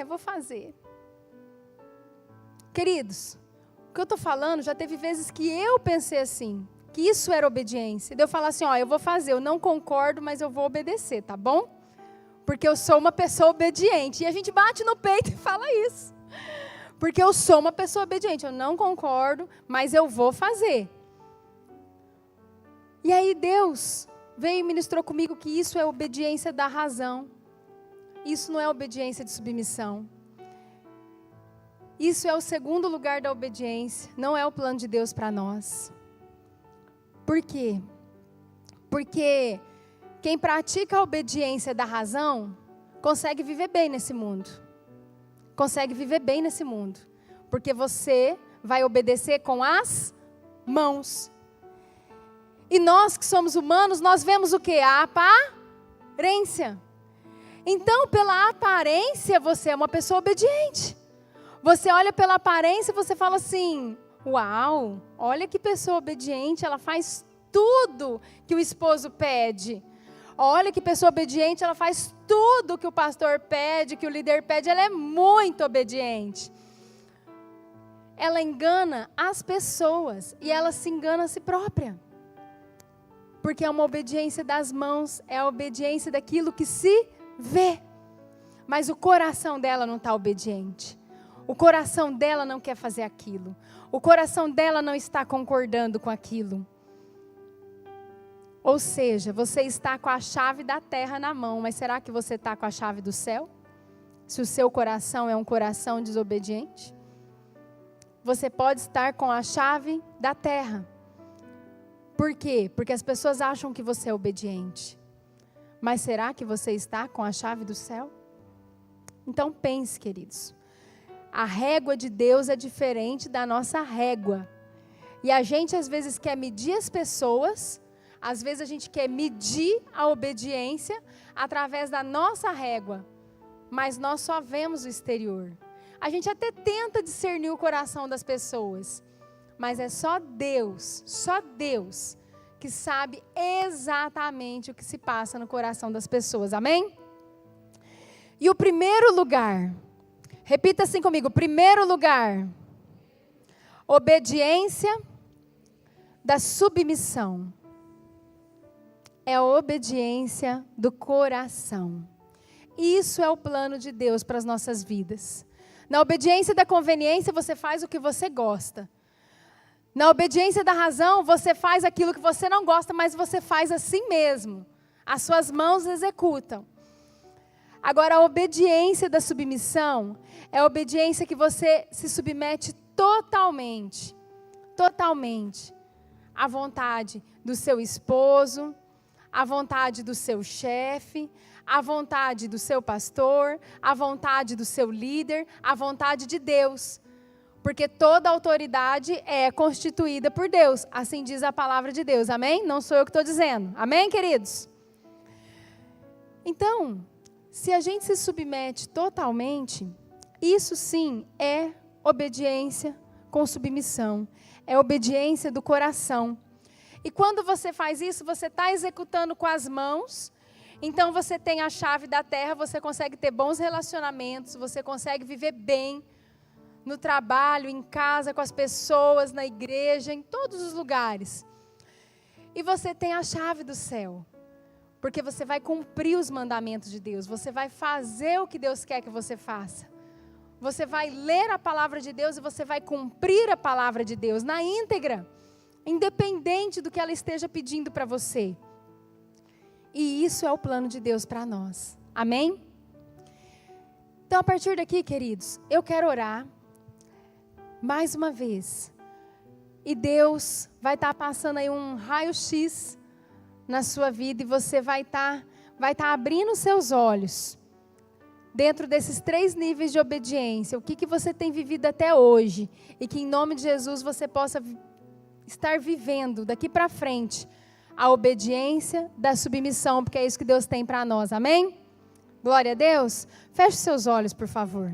vou fazer. Queridos, o que eu estou falando, já teve vezes que eu pensei assim, que isso era obediência. Eu falar assim, eu vou fazer, eu não concordo, mas eu vou obedecer, tá bom? Porque eu sou uma pessoa obediente. E a gente bate no peito e fala isso. Porque eu sou uma pessoa obediente, eu não concordo, mas eu vou fazer. E aí Deus veio e ministrou comigo que isso é obediência da razão. Isso não é obediência de submissão. Isso é o segundo lugar da obediência. Não é o plano de Deus para nós. Por quê? Porque quem pratica a obediência da razão consegue viver bem nesse mundo. Consegue viver bem nesse mundo. Porque você vai obedecer com as mãos. E nós que somos humanos, nós vemos o quê? A aparência. Então, pela aparência, você é uma pessoa obediente. Você olha pela aparência e você fala assim, Uau, olha que pessoa obediente, ela faz tudo que o esposo pede. Olha que pessoa obediente, ela faz tudo que o pastor pede, que o líder pede, ela é muito obediente. Ela engana as pessoas e ela se engana a si própria. Porque é uma obediência das mãos, é a obediência daquilo que se vê. Mas o coração dela não está obediente. O coração dela não quer fazer aquilo. O coração dela não está concordando com aquilo. Ou seja, você está com a chave da terra na mão, mas será que você está com a chave do céu? Se o seu coração é um coração desobediente? Você pode estar com a chave da terra. Por quê? Porque as pessoas acham que você é obediente. Mas será que você está com a chave do céu? Então pense, queridos. A régua de Deus é diferente da nossa régua. E a gente às vezes quer medir as pessoas, às vezes a gente quer medir a obediência através da nossa régua. Mas nós só vemos o exterior. A gente até tenta discernir o coração das pessoas. Mas é só Deus que sabe exatamente o que se passa no coração das pessoas. Amém? E o primeiro lugar, repita assim comigo, primeiro lugar, obediência da submissão. É a obediência do coração. Isso é o plano de Deus para as nossas vidas. Na obediência da conveniência, você faz o que você gosta. Na obediência da razão, você faz aquilo que você não gosta, mas você faz assim mesmo. As suas mãos executam. Agora, a obediência da submissão é a obediência que você se submete totalmente à vontade do seu esposo, à vontade do seu chefe, à vontade do seu pastor, à vontade do seu líder, à vontade de Deus. Porque toda autoridade é constituída por Deus. Assim diz a palavra de Deus. Amém? Não sou eu que estou dizendo. Amém, queridos? Então, se a gente se submete totalmente, isso sim é obediência com submissão. É obediência do coração. E quando você faz isso, você está executando com as mãos. Então você tem a chave da terra, você consegue ter bons relacionamentos, você consegue viver bem. No trabalho, em casa, com as pessoas, na igreja, em todos os lugares. E você tem a chave do céu. Porque você vai cumprir os mandamentos de Deus. Você vai fazer o que Deus quer que você faça. Você vai ler a palavra de Deus e você vai cumprir a palavra de Deus na íntegra. Independente do que ela esteja pedindo para você. E isso é o plano de Deus para nós. Amém? Então, a partir daqui, queridos, eu quero orar. Mais uma vez. E Deus vai estar passando aí um raio-x na sua vida. E você vai estar abrindo os seus olhos. Dentro desses 3 níveis de obediência. O que você tem vivido até hoje. E que em nome de Jesus você possa estar vivendo daqui para frente. A obediência da submissão. Porque é isso que Deus tem para nós. Amém? Glória a Deus. Feche seus olhos, por favor.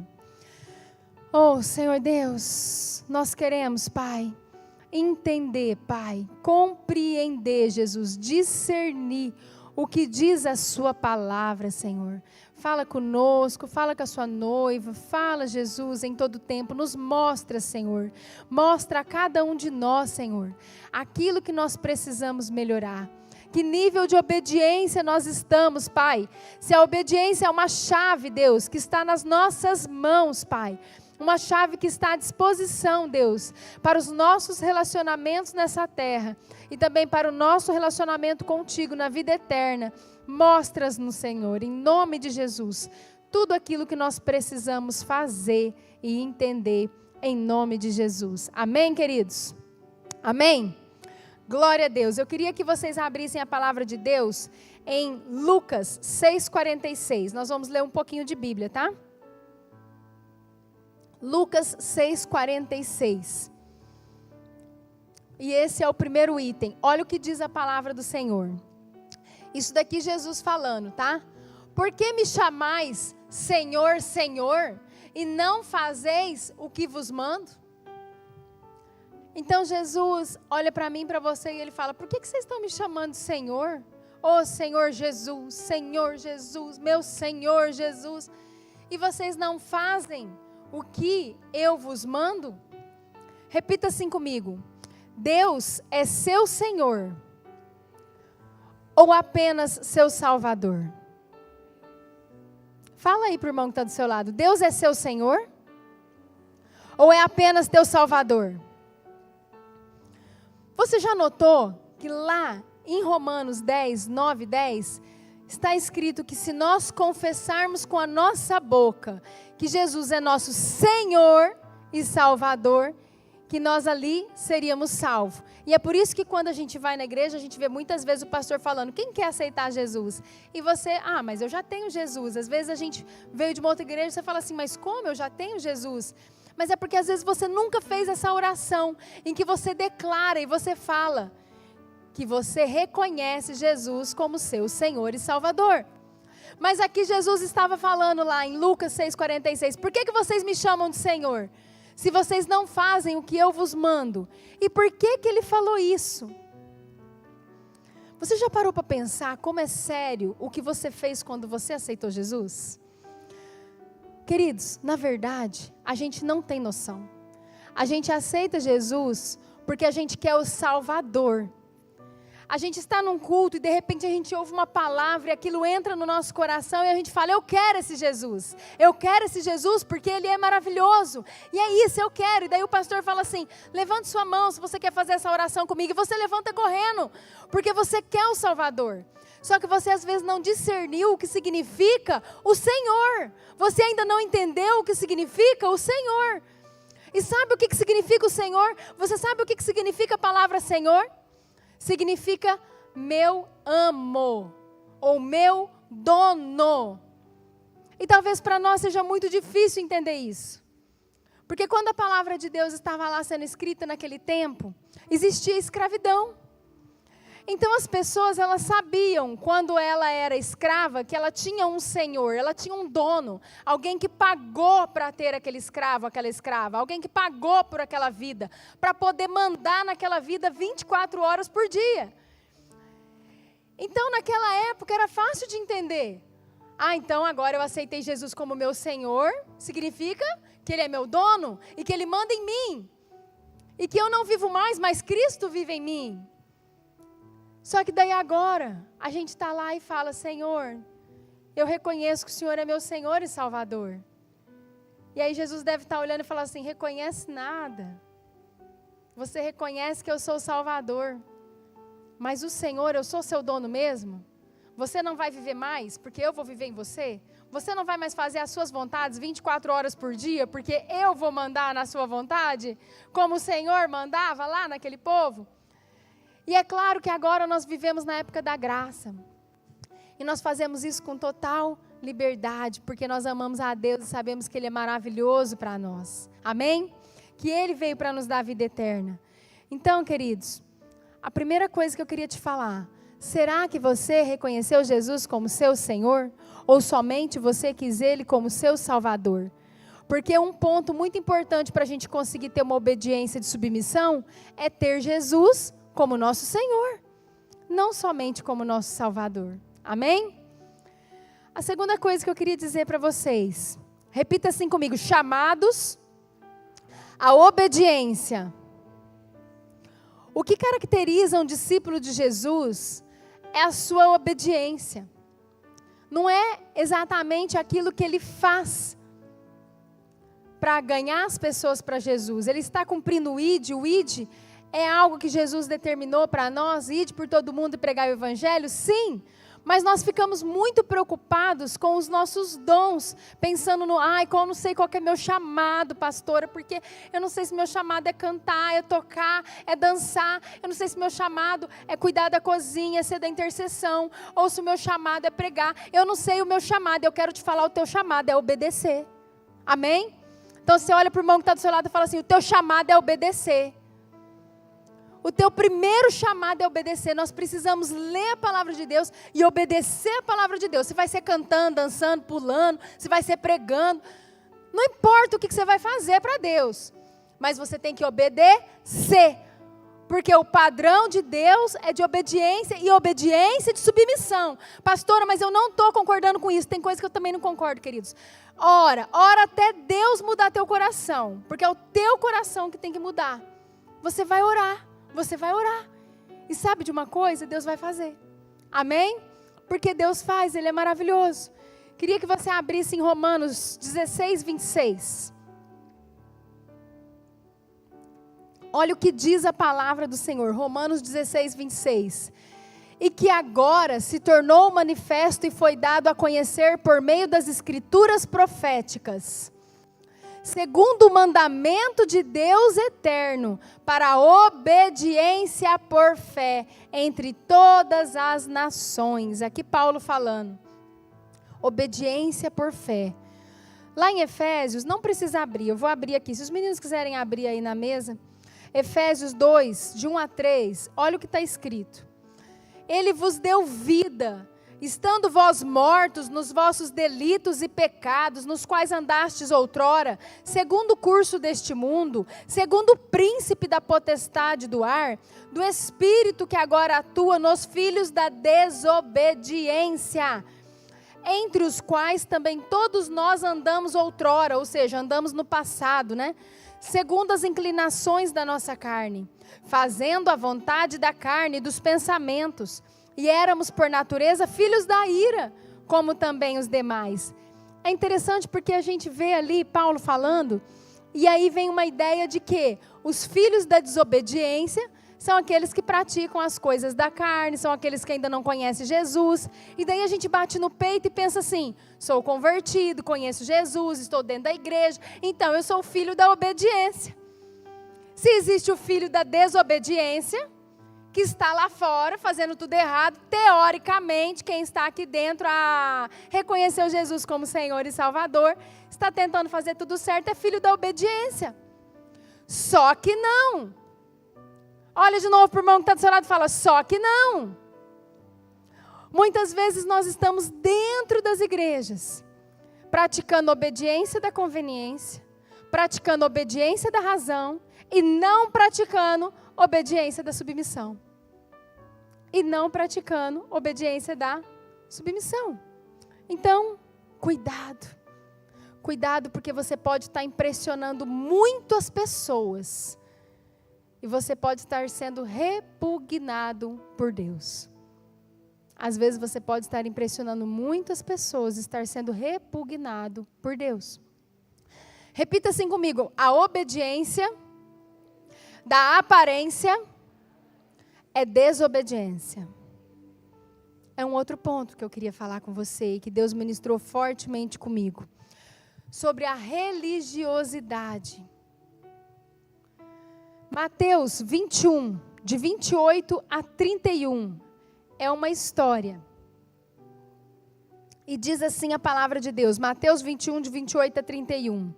Oh, Senhor Deus, nós queremos, Pai, entender, Pai, compreender, Jesus, discernir o que diz a sua palavra, Senhor. Fala conosco, fala com a sua noiva, fala, Jesus, em todo tempo, nos mostra, Senhor. Mostra a cada um de nós, Senhor, aquilo que nós precisamos melhorar. Que nível de obediência nós estamos, Pai? Se a obediência é uma chave, Deus, que está nas nossas mãos, Pai. Uma chave que está à disposição, Deus, para os nossos relacionamentos nessa terra e também para o nosso relacionamento contigo na vida eterna. Mostra-nos, Senhor, em nome de Jesus, tudo aquilo que nós precisamos fazer e entender em nome de Jesus. Amém, queridos? Amém? Glória a Deus. Eu queria que vocês abrissem a palavra de Deus em Lucas 6,46. Nós vamos ler um pouquinho de Bíblia, tá? Lucas 6,46. E esse é o primeiro item. Olha o que diz a palavra do Senhor. Isso daqui Jesus falando, tá? Por que me chamais Senhor, Senhor, e não fazeis o que vos mando? Então Jesus olha para mim, para você, e Ele fala: por que vocês estão me chamando de Senhor? Oh Senhor Jesus, meu Senhor Jesus, e vocês não fazem o que eu vos mando? Repita assim comigo: Deus é seu Senhor ou apenas seu Salvador? Fala aí para o irmão que está do seu lado: Deus é seu Senhor ou é apenas teu Salvador? Você já notou que lá em Romanos 10, 9 e 10, está escrito que se nós confessarmos com a nossa boca que Jesus é nosso Senhor e Salvador, que nós ali seríamos salvos. E é por isso que quando a gente vai na igreja, a gente vê muitas vezes o pastor falando: quem quer aceitar Jesus? E você: mas eu já tenho Jesus. Às vezes a gente veio de uma outra igreja e você fala assim: mas como eu já tenho Jesus? Mas é porque às vezes você nunca fez essa oração em que você declara e você fala que você reconhece Jesus como seu Senhor e Salvador. Mas aqui Jesus estava falando lá em Lucas 6,46, por que vocês me chamam de Senhor, se vocês não fazem o que eu vos mando? E por que Ele falou isso? Você já parou para pensar como é sério o que você fez quando você aceitou Jesus? Queridos, na verdade, a gente não tem noção. A gente aceita Jesus porque a gente quer o Salvador. A gente está num culto e de repente a gente ouve uma palavra e aquilo entra no nosso coração e a gente fala: eu quero esse Jesus. Eu quero esse Jesus porque Ele é maravilhoso. E é isso, eu quero. E daí o pastor fala assim: levante sua mão se você quer fazer essa oração comigo. E você levanta correndo, porque você quer o Salvador. Só que você às vezes não discerniu o que significa o Senhor. Você ainda não entendeu o que significa o Senhor. E sabe o que significa o Senhor? Você sabe o que significa a palavra Senhor? Significa meu amo, ou meu dono. E talvez para nós seja muito difícil entender isso. Porque quando a palavra de Deus estava lá sendo escrita naquele tempo, existia escravidão. Então as pessoas, elas sabiam, quando ela era escrava, que ela tinha um senhor, ela tinha um dono, alguém que pagou para ter aquele escravo, aquela escrava, alguém que pagou por aquela vida, para poder mandar naquela vida 24 horas por dia. Então naquela época era fácil de entender. Então agora eu aceitei Jesus como meu Senhor, significa que Ele é meu dono e que Ele manda em mim. E que eu não vivo mais, mas Cristo vive em mim. Só que daí agora, a gente está lá e fala: Senhor, eu reconheço que o Senhor é meu Senhor e Salvador. E aí Jesus deve estar olhando e falar assim: reconhece nada. Você reconhece que eu sou o Salvador. Mas o Senhor, eu sou seu dono mesmo? Você não vai viver mais, porque eu vou viver em você? Você não vai mais fazer as suas vontades 24 horas por dia, porque eu vou mandar na sua vontade? Como o Senhor mandava lá naquele povo? E é claro que agora nós vivemos na época da graça. E nós fazemos isso com total liberdade, porque nós amamos a Deus e sabemos que Ele é maravilhoso para nós. Amém? Que Ele veio para nos dar a vida eterna. Então, queridos, a primeira coisa que eu queria te falar: será que você reconheceu Jesus como seu Senhor? Ou somente você quis Ele como seu Salvador? Porque um ponto muito importante para a gente conseguir ter uma obediência de submissão é ter Jesus como nosso Senhor, não somente como nosso Salvador. Amém? A segunda coisa que eu queria dizer para vocês, repita assim comigo: chamados à obediência. O que caracteriza um discípulo de Jesus é a sua obediência. Não é exatamente aquilo que ele faz para ganhar as pessoas para Jesus. Ele está cumprindo o ID é algo que Jesus determinou para nós, ide por todo mundo e pregar o evangelho, sim, mas nós ficamos muito preocupados com os nossos dons, pensando no, eu não sei qual que é meu chamado, pastora, porque eu não sei se meu chamado é cantar, é tocar, é dançar, eu não sei se meu chamado é cuidar da cozinha, é ser da intercessão, ou se o meu chamado é pregar, eu não sei o meu chamado, eu quero te falar: o teu chamado é obedecer, amém? Então você olha para o irmão que está do seu lado e fala assim: o teu chamado é obedecer. O teu primeiro chamado é obedecer. Nós precisamos ler a palavra de Deus e obedecer a palavra de Deus. Se vai ser cantando, dançando, pulando, se vai ser pregando, não importa o que você vai fazer para Deus. mas você tem que obedecer. Porque o padrão de Deus é de obediência e obediência de submissão. Pastora, mas eu não estou concordando com isso. Tem coisa que eu também não concordo, queridos. Ora até Deus mudar teu coração. Porque é o teu coração que tem que mudar. Você vai orar. E sabe de uma coisa? Deus vai fazer. Amém? Porque Deus faz, Ele é maravilhoso. Queria que você abrisse em Romanos 16, 26. Olha o que diz a palavra do Senhor, Romanos 16, 26. E que agora se tornou manifesto e foi dado a conhecer por meio das escrituras proféticas, segundo o mandamento de Deus eterno, para a obediência por fé entre todas as nações. Aqui Paulo falando, obediência por fé. Lá em Efésios, não precisa abrir, eu vou abrir aqui, se os meninos quiserem abrir aí na mesa, Efésios 2, de 1 a 3, olha o que está escrito. Ele vos deu vida, estando vós mortos nos vossos delitos e pecados, nos quais andastes outrora, segundo o curso deste mundo, segundo o príncipe da potestade do ar, do espírito que agora atua nos filhos da desobediência, entre os quais também todos nós andamos outrora, ou seja, andamos no passado, né? Segundo as inclinações da nossa carne, fazendo a vontade da carne e dos pensamentos, e éramos por natureza filhos da ira, como também os demais. É interessante porque a gente vê ali Paulo falando, e aí vem uma ideia de que os filhos da desobediência são aqueles que praticam as coisas da carne, são aqueles que ainda não conhecem Jesus. E daí a gente bate no peito e pensa assim, sou convertido, conheço Jesus, estou dentro da igreja, então eu sou o filho da obediência. Se existe o filho da desobediência, que está lá fora fazendo tudo errado, teoricamente quem está aqui dentro reconheceu Jesus como Senhor e Salvador, está tentando fazer tudo certo, é filho da obediência. Só que não. Olha de novo para o irmão que está do seu lado e fala, só que não. Muitas vezes nós estamos dentro das igrejas, praticando obediência da conveniência, praticando obediência da razão e não praticando obediência da submissão. E não praticando obediência da submissão. Então, cuidado. Cuidado porque você pode estar impressionando muito as pessoas. E você pode estar sendo repugnado por Deus. Às vezes você pode estar impressionando muitas pessoas, estar sendo repugnado por Deus. Repita assim comigo, a obediência da aparência é desobediência. É um outro ponto que eu queria falar com você e que Deus ministrou fortemente comigo. Sobre a religiosidade. Mateus 21, de 28 a 31, é uma história. E diz assim a palavra de Deus, Mateus 21, de 28 a 31.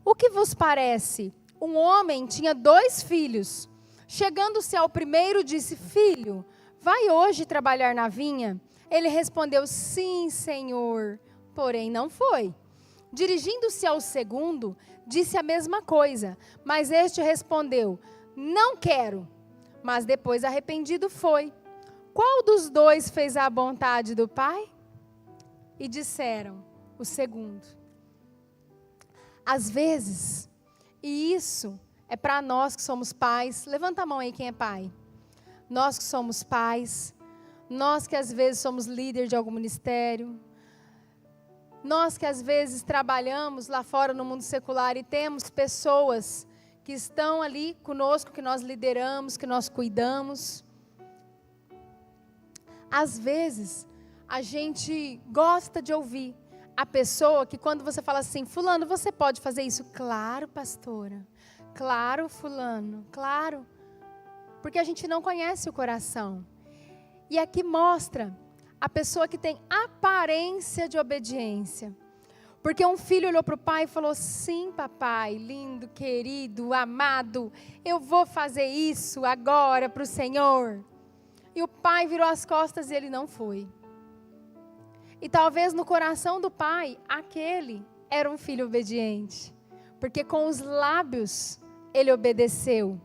O que vos parece? Um homem tinha 2 filhos. Chegando-se ao primeiro, disse, filho, vai hoje trabalhar na vinha? Ele respondeu, sim, senhor, porém não foi. Dirigindo-se ao segundo, disse a mesma coisa, mas este respondeu, não quero. Mas depois arrependido foi. Qual dos 2 fez a vontade do pai? E disseram, o segundo. Às vezes, e isso é para nós que somos pais, levanta a mão aí quem é pai. Nós que somos pais, nós que às vezes somos líder de algum ministério, nós que às vezes trabalhamos lá fora no mundo secular e temos pessoas que estão ali conosco, que nós lideramos, que nós cuidamos. Às vezes, a gente gosta de ouvir a pessoa que quando você fala assim, fulano, você pode fazer isso? Claro, pastora. Claro, fulano. Claro. Porque a gente não conhece o coração. E aqui mostra a pessoa que tem aparência de obediência. Porque um filho olhou para o pai e falou, sim, papai, lindo, querido, amado, eu vou fazer isso agora para o Senhor. E o pai virou as costas e ele não foi. E talvez no coração do pai, aquele era um filho obediente. Porque com os lábios ele obedeceu,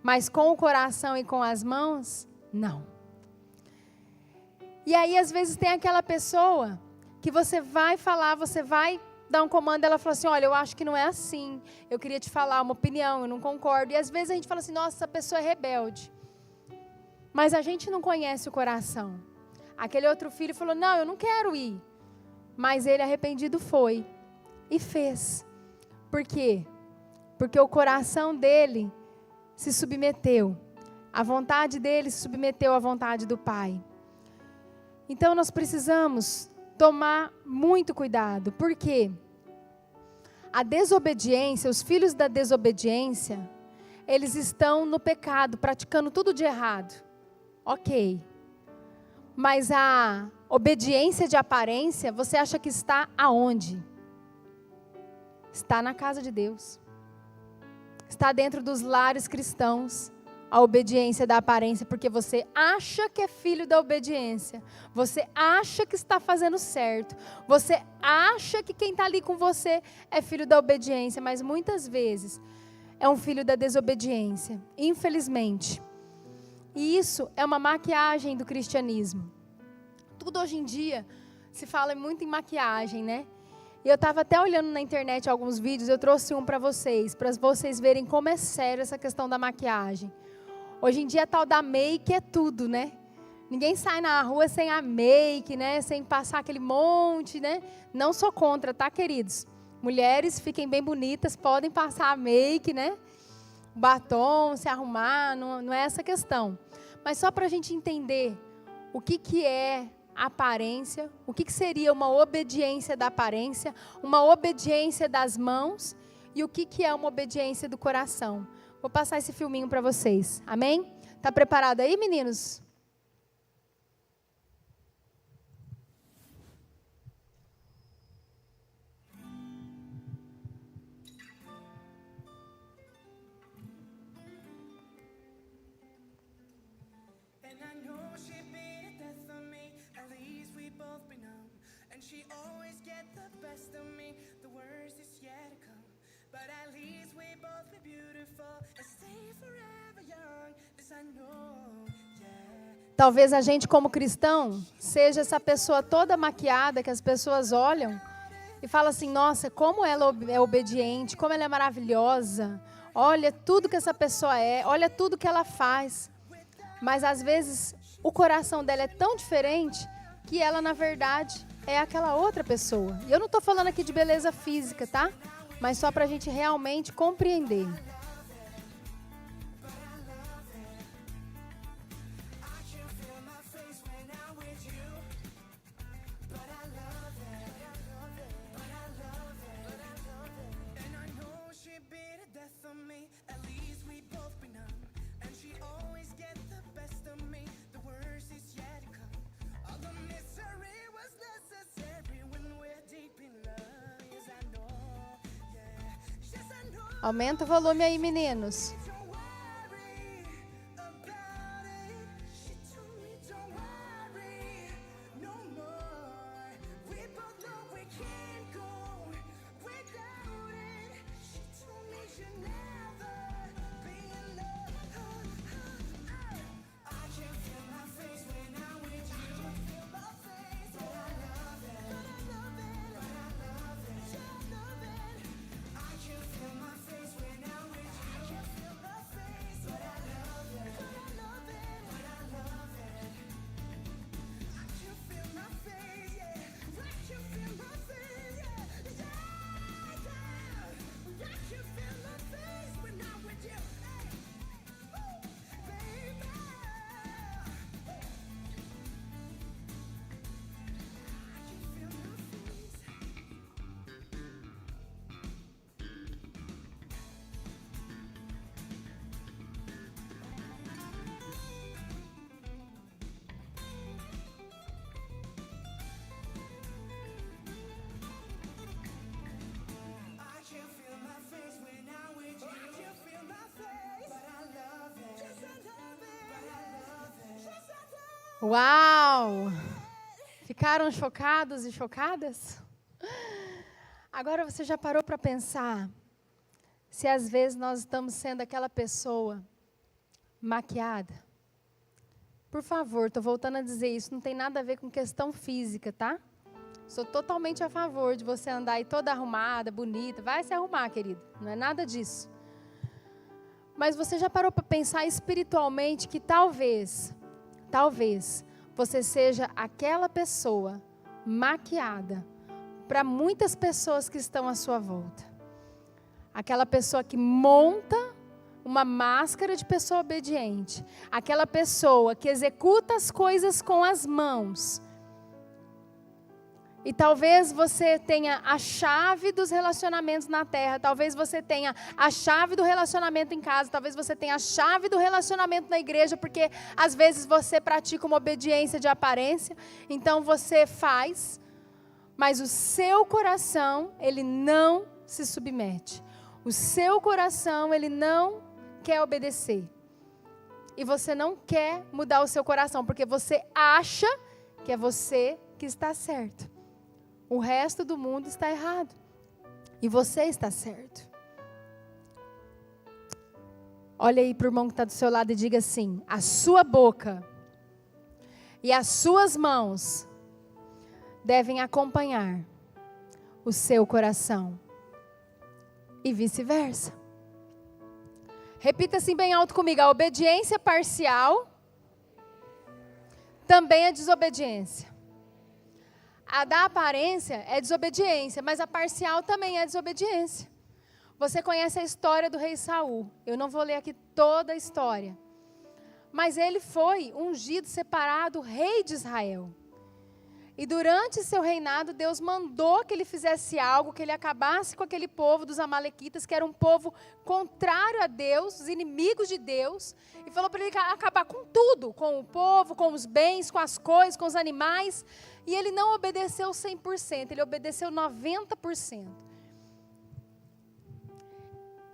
mas com o coração e com as mãos, não. E aí, às vezes, tem aquela pessoa que você vai falar, você vai dar um comando, ela fala assim, olha, eu acho que não é assim, eu queria te falar uma opinião, eu não concordo. E às vezes a gente fala assim, nossa, essa pessoa é rebelde. Mas a gente não conhece o coração. Aquele outro filho falou, não, eu não quero ir. Mas ele arrependido foi e fez. Por quê? Porque o coração dele se submeteu. A vontade dele se submeteu à vontade do Pai. Então nós precisamos tomar muito cuidado. Por quê? A desobediência, os filhos da desobediência, eles estão no pecado, praticando tudo de errado. Ok. Mas a obediência de aparência, você acha que está aonde? Está na casa de Deus. Está dentro dos lares cristãos. A obediência da aparência, porque você acha que é filho da obediência. Você acha que está fazendo certo. Você acha que quem está ali com você é filho da obediência, mas muitas vezes é um filho da desobediência, infelizmente. E isso é uma maquiagem do cristianismo. Tudo hoje em dia se fala muito em maquiagem, né? E eu estava até olhando na internet alguns vídeos, eu trouxe um para vocês verem como é sério essa questão da maquiagem. Hoje em dia a tal da make é tudo, né? Ninguém sai na rua sem a make, né? Sem passar aquele monte, né? Não sou contra, tá, queridos? Mulheres, fiquem bem bonitas, podem passar a make, né? Batom, se arrumar, não é essa questão. Mas só para a gente entender o que é aparência, o que seria uma obediência da aparência, uma obediência das mãos e o que é uma obediência do coração. Vou passar esse filminho para vocês. Amém? Tá preparado aí, meninos? Talvez a gente, como cristão, seja essa pessoa toda maquiada que as pessoas olham e falam assim, nossa, como ela é obediente, como ela é maravilhosa, olha tudo que essa pessoa é, olha tudo que ela faz. Mas às vezes o coração dela é tão diferente que ela, na verdade, é aquela outra pessoa. E eu não estou falando aqui de beleza física, tá? Mas só para a gente realmente compreender. Aumenta o volume aí, meninos. Uau! Ficaram chocados e chocadas? Agora você já parou para pensar se às vezes nós estamos sendo aquela pessoa maquiada. Por favor, estou voltando a dizer isso, não tem nada a ver com questão física, tá? Sou totalmente a favor de você andar aí toda arrumada, bonita. Vai se arrumar, querido. Não é nada disso. Mas você já parou para pensar espiritualmente que talvez, você seja aquela pessoa maquiada para muitas pessoas que estão à sua volta. Aquela pessoa que monta uma máscara de pessoa obediente. Aquela pessoa que executa as coisas com as mãos. E talvez você tenha a chave dos relacionamentos na terra, talvez você tenha a chave do relacionamento em casa, talvez você tenha a chave do relacionamento na igreja, porque às vezes você pratica uma obediência de aparência, então você faz, mas o seu coração, ele não se submete. O seu coração, ele não quer obedecer. E você não quer mudar o seu coração, porque você acha que é você que está certo. O resto do mundo está errado. E você está certo. Olha aí para o irmão que está do seu lado e diga assim: a sua boca e as suas mãos devem acompanhar o seu coração. E vice-versa. Repita assim bem alto comigo: a obediência parcial também é desobediência. A da aparência é desobediência, mas a parcial também é desobediência. Você conhece a história do rei Saul. Eu não vou ler aqui toda a história. Mas ele foi ungido, separado, rei de Israel. E durante seu reinado, Deus mandou que ele fizesse algo, que ele acabasse com aquele povo dos amalequitas, que era um povo contrário a Deus, os inimigos de Deus. E falou para ele acabar com tudo, com o povo, com os bens, com as coisas, com os animais. E ele não obedeceu 100%, ele obedeceu 90%.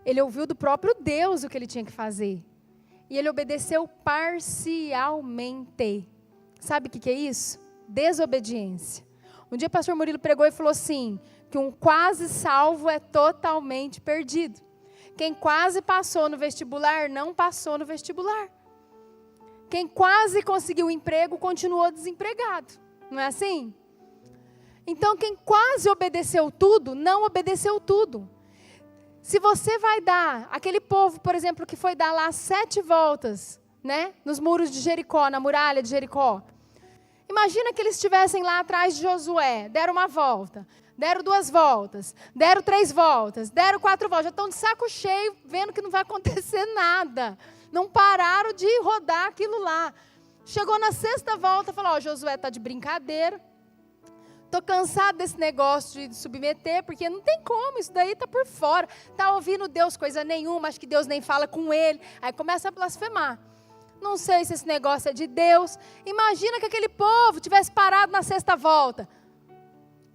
Ele ouviu do próprio Deus o que ele tinha que fazer. E ele obedeceu parcialmente. Sabe o que é isso? Desobediência. Um dia o pastor Murilo pregou e falou assim, que um quase salvo é totalmente perdido. Quem quase passou no vestibular, não passou no vestibular. Quem quase conseguiu um emprego, continuou desempregado. Não é assim? Então, quem quase obedeceu tudo, não obedeceu tudo. Se você vai dar, aquele povo, por exemplo, que foi dar lá 7 voltas, né, nos muros de Jericó, na muralha de Jericó. Imagina que eles estivessem lá atrás de Josué, deram uma volta, deram 2 voltas, deram 3 voltas, deram 4 voltas, já estão de saco cheio, vendo que não vai acontecer nada. Não pararam de rodar aquilo lá. Chegou na 6ª volta, falou, Josué está de brincadeira, estou cansado desse negócio de submeter, porque não tem como, isso daí está por fora, está ouvindo Deus coisa nenhuma, acho que Deus nem fala com ele, aí começa a blasfemar. Não sei se esse negócio é de Deus. Imagina que aquele povo tivesse parado na 6ª volta,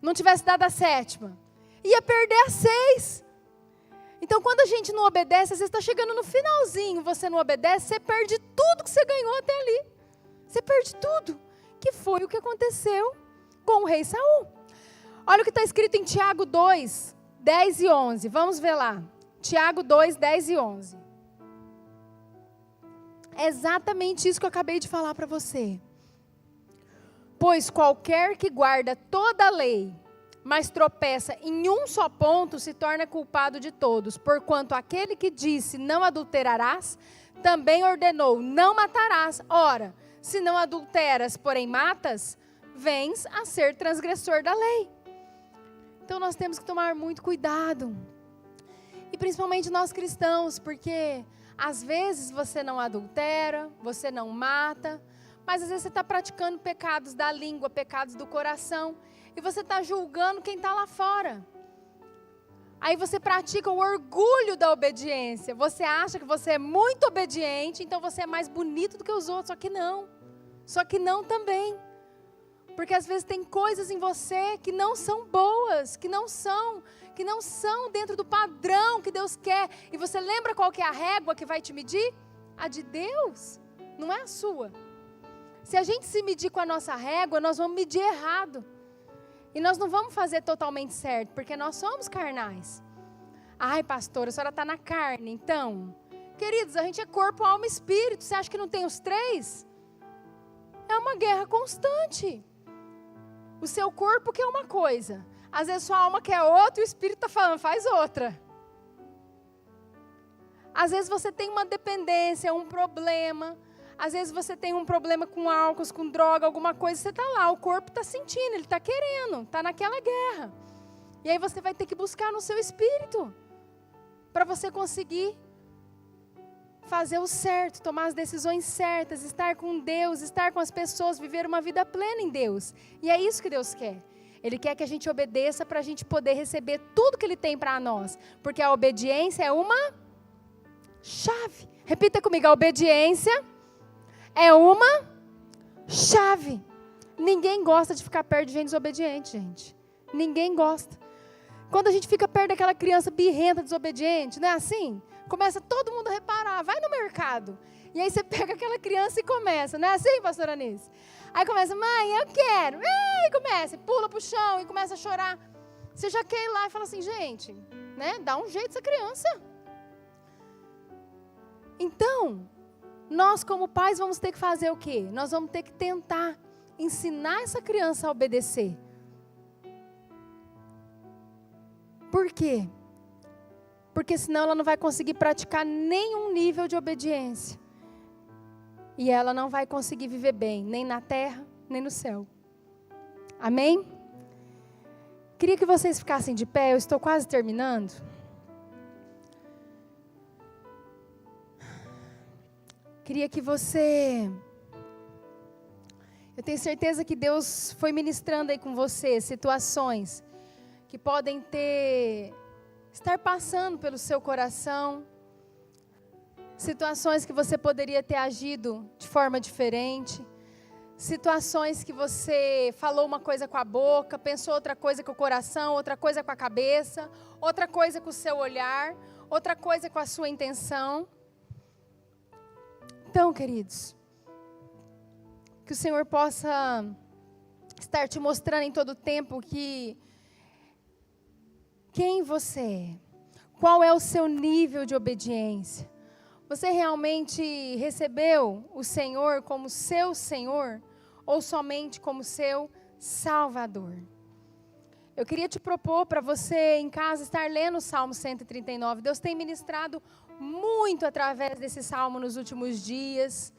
não tivesse dado a 7ª, ia perder a 6. Então, quando a gente não obedece, você está chegando no finalzinho, você não obedece, você perde tudo que você ganhou até ali. Você perde tudo, que foi o que aconteceu com o rei Saul. Olha o que está escrito em Tiago 2, 10 e 11. Vamos ver lá. Tiago 2, 10 e 11. É exatamente isso que eu acabei de falar para você. Pois qualquer que guarda toda a lei, mas tropeça em um só ponto, se torna culpado de todos. Porquanto aquele que disse, não adulterarás, também ordenou, não matarás. Ora, se não adulteras, porém matas, vens a ser transgressor da lei. Então nós temos que tomar muito cuidado. E principalmente nós cristãos, porque às vezes você não adultera, você não mata, mas às vezes você está praticando pecados da língua, pecados do coração, e você está julgando quem está lá fora. Aí você pratica o orgulho da obediência. Você acha que você é muito obediente, então você é mais bonito do que os outros. Só que não. Só que não também. Porque às vezes tem coisas em você que não são boas, que não são dentro do padrão que Deus quer. E você lembra qual que é a régua que vai te medir? A de Deus, não é a sua. Se a gente se medir com a nossa régua, nós vamos medir errado. E nós não vamos fazer totalmente certo, porque nós somos carnais. Ai, pastora, a senhora está na carne. Então, queridos, a gente é corpo, alma e espírito. Você acha que não tem os três? É uma guerra constante. O seu corpo quer uma coisa. Às vezes sua alma quer outra e o espírito está falando, faz outra. Às vezes você tem uma dependência, um problema. Às vezes você tem um problema com álcool, com droga, alguma coisa. Você está lá, o corpo está sentindo, ele está querendo, está naquela guerra. E aí você vai ter que buscar no seu espírito. Para você conseguir fazer o certo, tomar as decisões certas, estar com Deus, estar com as pessoas, viver uma vida plena em Deus. E é isso que Deus quer. Ele quer que a gente obedeça para a gente poder receber tudo que Ele tem para nós. Porque a obediência é uma chave. Repita comigo, a obediência é uma chave. Ninguém gosta de ficar perto de gente desobediente, gente. Ninguém gosta. Quando a gente fica perto daquela criança birrenta, desobediente, não é assim? Começa todo mundo a reparar, vai no mercado. E aí você pega aquela criança e começa, não é assim, pastora Anice? Aí começa, mãe, eu quero. E começa, pula pro chão e começa a chorar. Você já quer ir lá e fala assim, gente, né? Dá um jeito essa criança. Então, nós como pais vamos ter que fazer o quê? Nós vamos ter que tentar ensinar essa criança a obedecer. Por quê? Porque senão ela não vai conseguir praticar nenhum nível de obediência. E ela não vai conseguir viver bem, nem na terra, nem no céu. Amém? Queria que vocês ficassem de pé, eu estou quase terminando. Queria que você... Eu tenho certeza que Deus foi ministrando aí com você situações que podem estar passando pelo seu coração, situações que você poderia ter agido de forma diferente, situações que você falou uma coisa com a boca, pensou outra coisa com o coração, outra coisa com a cabeça, outra coisa com o seu olhar, outra coisa com a sua intenção. Então, queridos, que o Senhor possa estar te mostrando em todo o tempo quem você é, qual é o seu nível de obediência. Você realmente recebeu o Senhor como seu Senhor ou somente como seu Salvador? Eu queria te propor para você em casa estar lendo o Salmo 139. Deus tem ministrado muito através desse salmo nos últimos dias.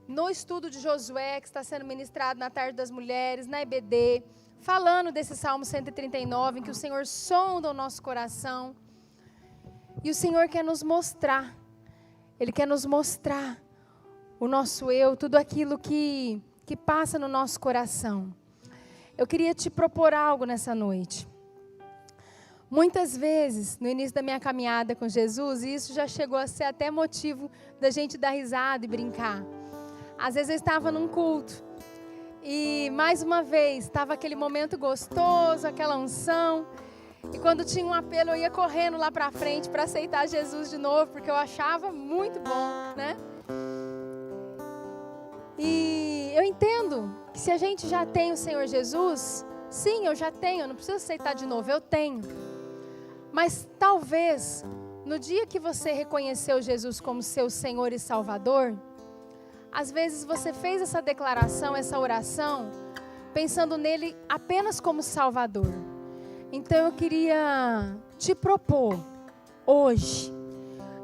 No estudo de Josué, que está sendo ministrado na Tarde das Mulheres, na EBD, falando desse Salmo 139, em que o Senhor sonda o nosso coração. E o Senhor quer nos mostrar, Ele quer nos mostrar o nosso eu, tudo aquilo que passa no nosso coração. Eu queria te propor algo nessa noite. Muitas vezes, no início da minha caminhada com Jesus, e isso já chegou a ser até motivo da gente dar risada e brincar. Às vezes eu estava num culto, e mais uma vez, estava aquele momento gostoso, aquela unção. E quando tinha um apelo, eu ia correndo lá para frente para aceitar Jesus de novo, porque eu achava muito bom, né? E eu entendo que se a gente já tem o Senhor Jesus, sim, eu já tenho, eu não preciso aceitar de novo, eu tenho. Mas talvez, no dia que você reconheceu Jesus como seu Senhor e Salvador, às vezes você fez essa declaração, essa oração, pensando nele apenas como Salvador. Então eu queria te propor, hoje,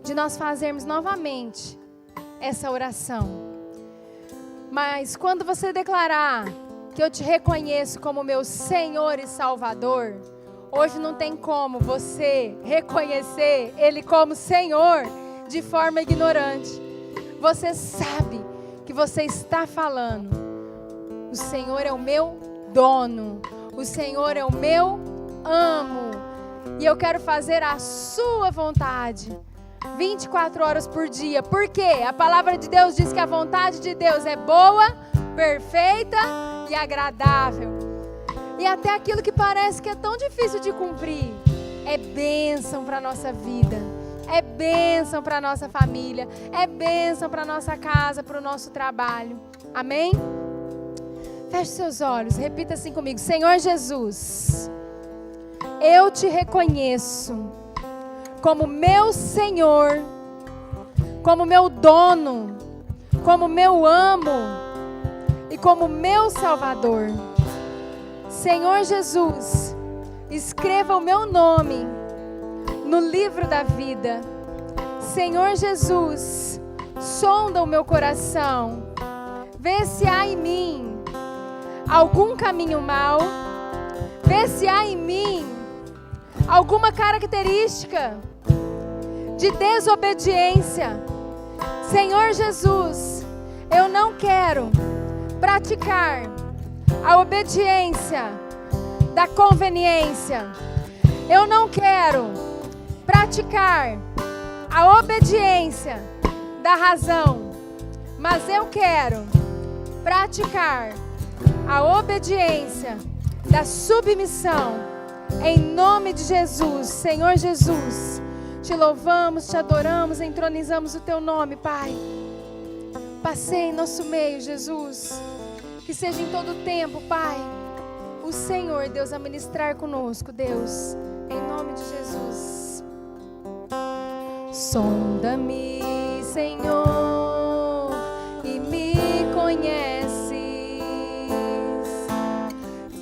de nós fazermos novamente essa oração. Mas quando você declarar que eu te reconheço como meu Senhor e Salvador, hoje não tem como você reconhecer Ele como Senhor de forma ignorante. Você sabe que você está falando, o Senhor é o meu dono, o Senhor é o meu amo, e eu quero fazer a sua vontade, 24 horas por dia. Por quê? A palavra de Deus diz que a vontade de Deus é boa, perfeita e agradável. E até aquilo que parece que é tão difícil de cumprir, é bênção para a nossa vida, é bênção para a nossa família, é bênção para a nossa casa, para o nosso trabalho. Amém? Feche seus olhos, repita assim comigo: Senhor Jesus, eu te reconheço como meu Senhor, como meu dono, como meu amo e como meu Salvador. Senhor Jesus, escreva o meu nome no livro da vida. Senhor Jesus, sonda o meu coração, vê se há em mim algum caminho mau, vê se há em mim alguma característica de desobediência. Senhor Jesus, eu não quero praticar a obediência da conveniência. Eu não quero praticar a obediência da razão, mas eu quero praticar a obediência da submissão, em nome de Jesus. Senhor Jesus, te louvamos, te adoramos, entronizamos o teu nome, Pai. Passeie em nosso meio, Jesus, que seja em todo tempo, Pai, o Senhor, Deus, a ministrar conosco, Deus, em nome de Jesus. Sonda-me, Senhor, e me conheces,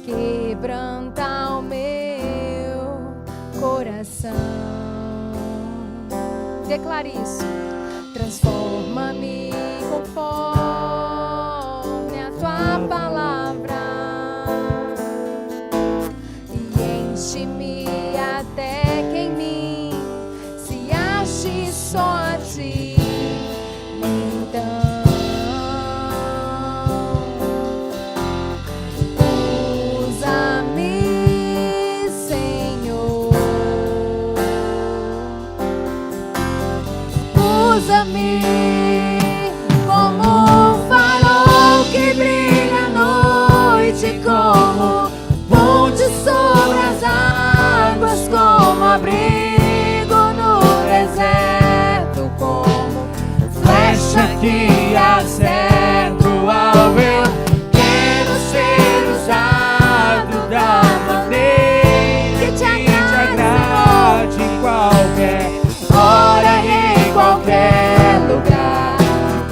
quebranta o meu coração. Declare isso. Transforma-me conforme a tua palavra e enche-me até que em mim se ache só a ti. Então usa-me, Senhor, usa-me como um farol que brilha à noite, como ponte sobre as águas, como abrigo no deserto, como flecha que acerto ao eu quero ser usado da maneira que te agrade em qualquer hora e em qualquer lugar.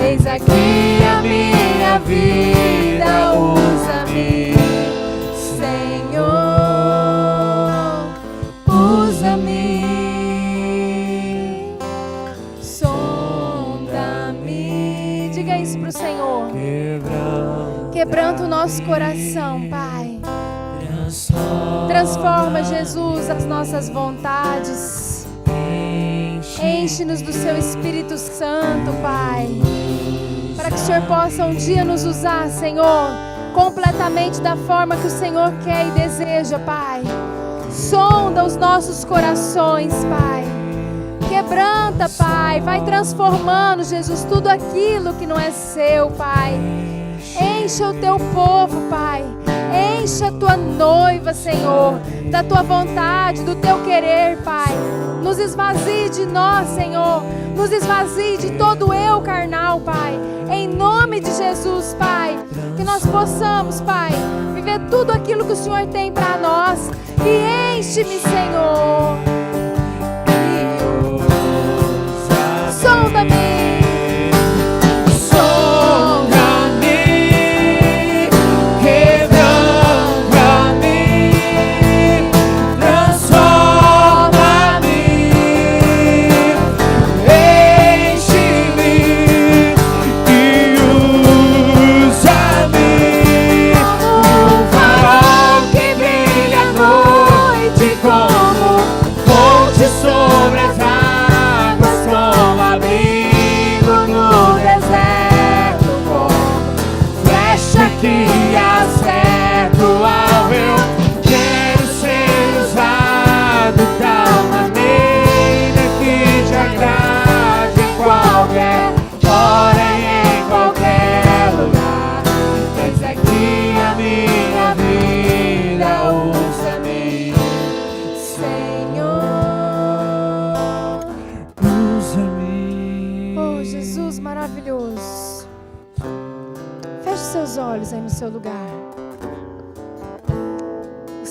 Eis aqui a minha vida, usa-me, Senhor, usa-me, sonda-me. Diga isso pro Senhor. Quebranta o nosso coração, Pai. Transforma, Jesus, as nossas vontades. Enche-nos do seu Espírito Santo, Pai, para que o Senhor possa um dia nos usar, Senhor, completamente da forma que o Senhor quer e deseja, Pai. Sonda os nossos corações, Pai. Quebranta, Pai. Vai transformando, Jesus, tudo aquilo que não é seu, Pai. Encha o teu povo, Pai. Encha a tua noiva, Senhor, da tua vontade, do teu querer, Pai. Nos esvazie de nós, Senhor. Nos esvazie de todo eu carnal, Pai. Em nome de Jesus, Pai. Que nós possamos, Pai, viver tudo aquilo que o Senhor tem para nós. E enche-me, Senhor. Sonda-me.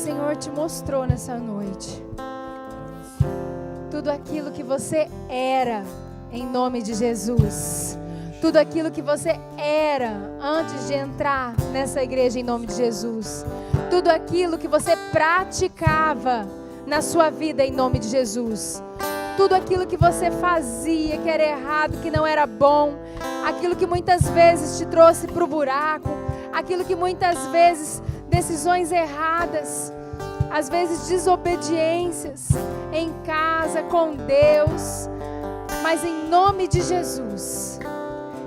Senhor te mostrou nessa noite. Tudo aquilo que você era, em nome de Jesus. Tudo aquilo que você era antes de entrar nessa igreja, em nome de Jesus. Tudo aquilo que você praticava na sua vida, em nome de Jesus. Tudo aquilo que você fazia, que era errado, que não era bom. Aquilo que muitas vezes te trouxe para o buraco. Aquilo que muitas vezes, decisões erradas, às vezes desobediências em casa, com Deus. Mas em nome de Jesus,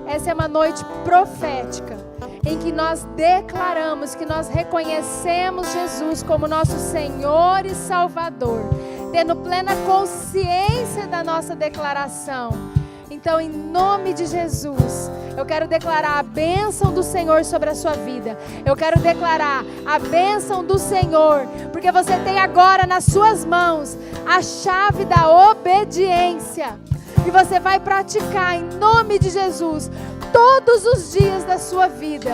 essa é uma noite profética, em que nós declaramos que nós reconhecemos Jesus como nosso Senhor e Salvador, tendo plena consciência da nossa declaração. Então, em nome de Jesus, eu quero declarar a bênção do Senhor sobre a sua vida. Eu quero declarar a bênção do Senhor, porque você tem agora nas suas mãos a chave da obediência, que você vai praticar em nome de Jesus todos os dias da sua vida,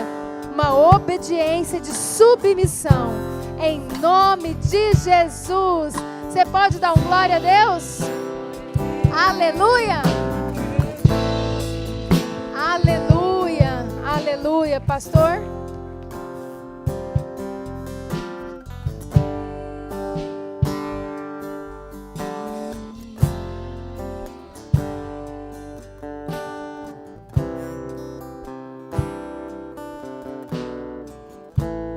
uma obediência de submissão, em nome de Jesus. Você pode dar um glória a Deus? Aleluia! Aleluia, aleluia, pastor.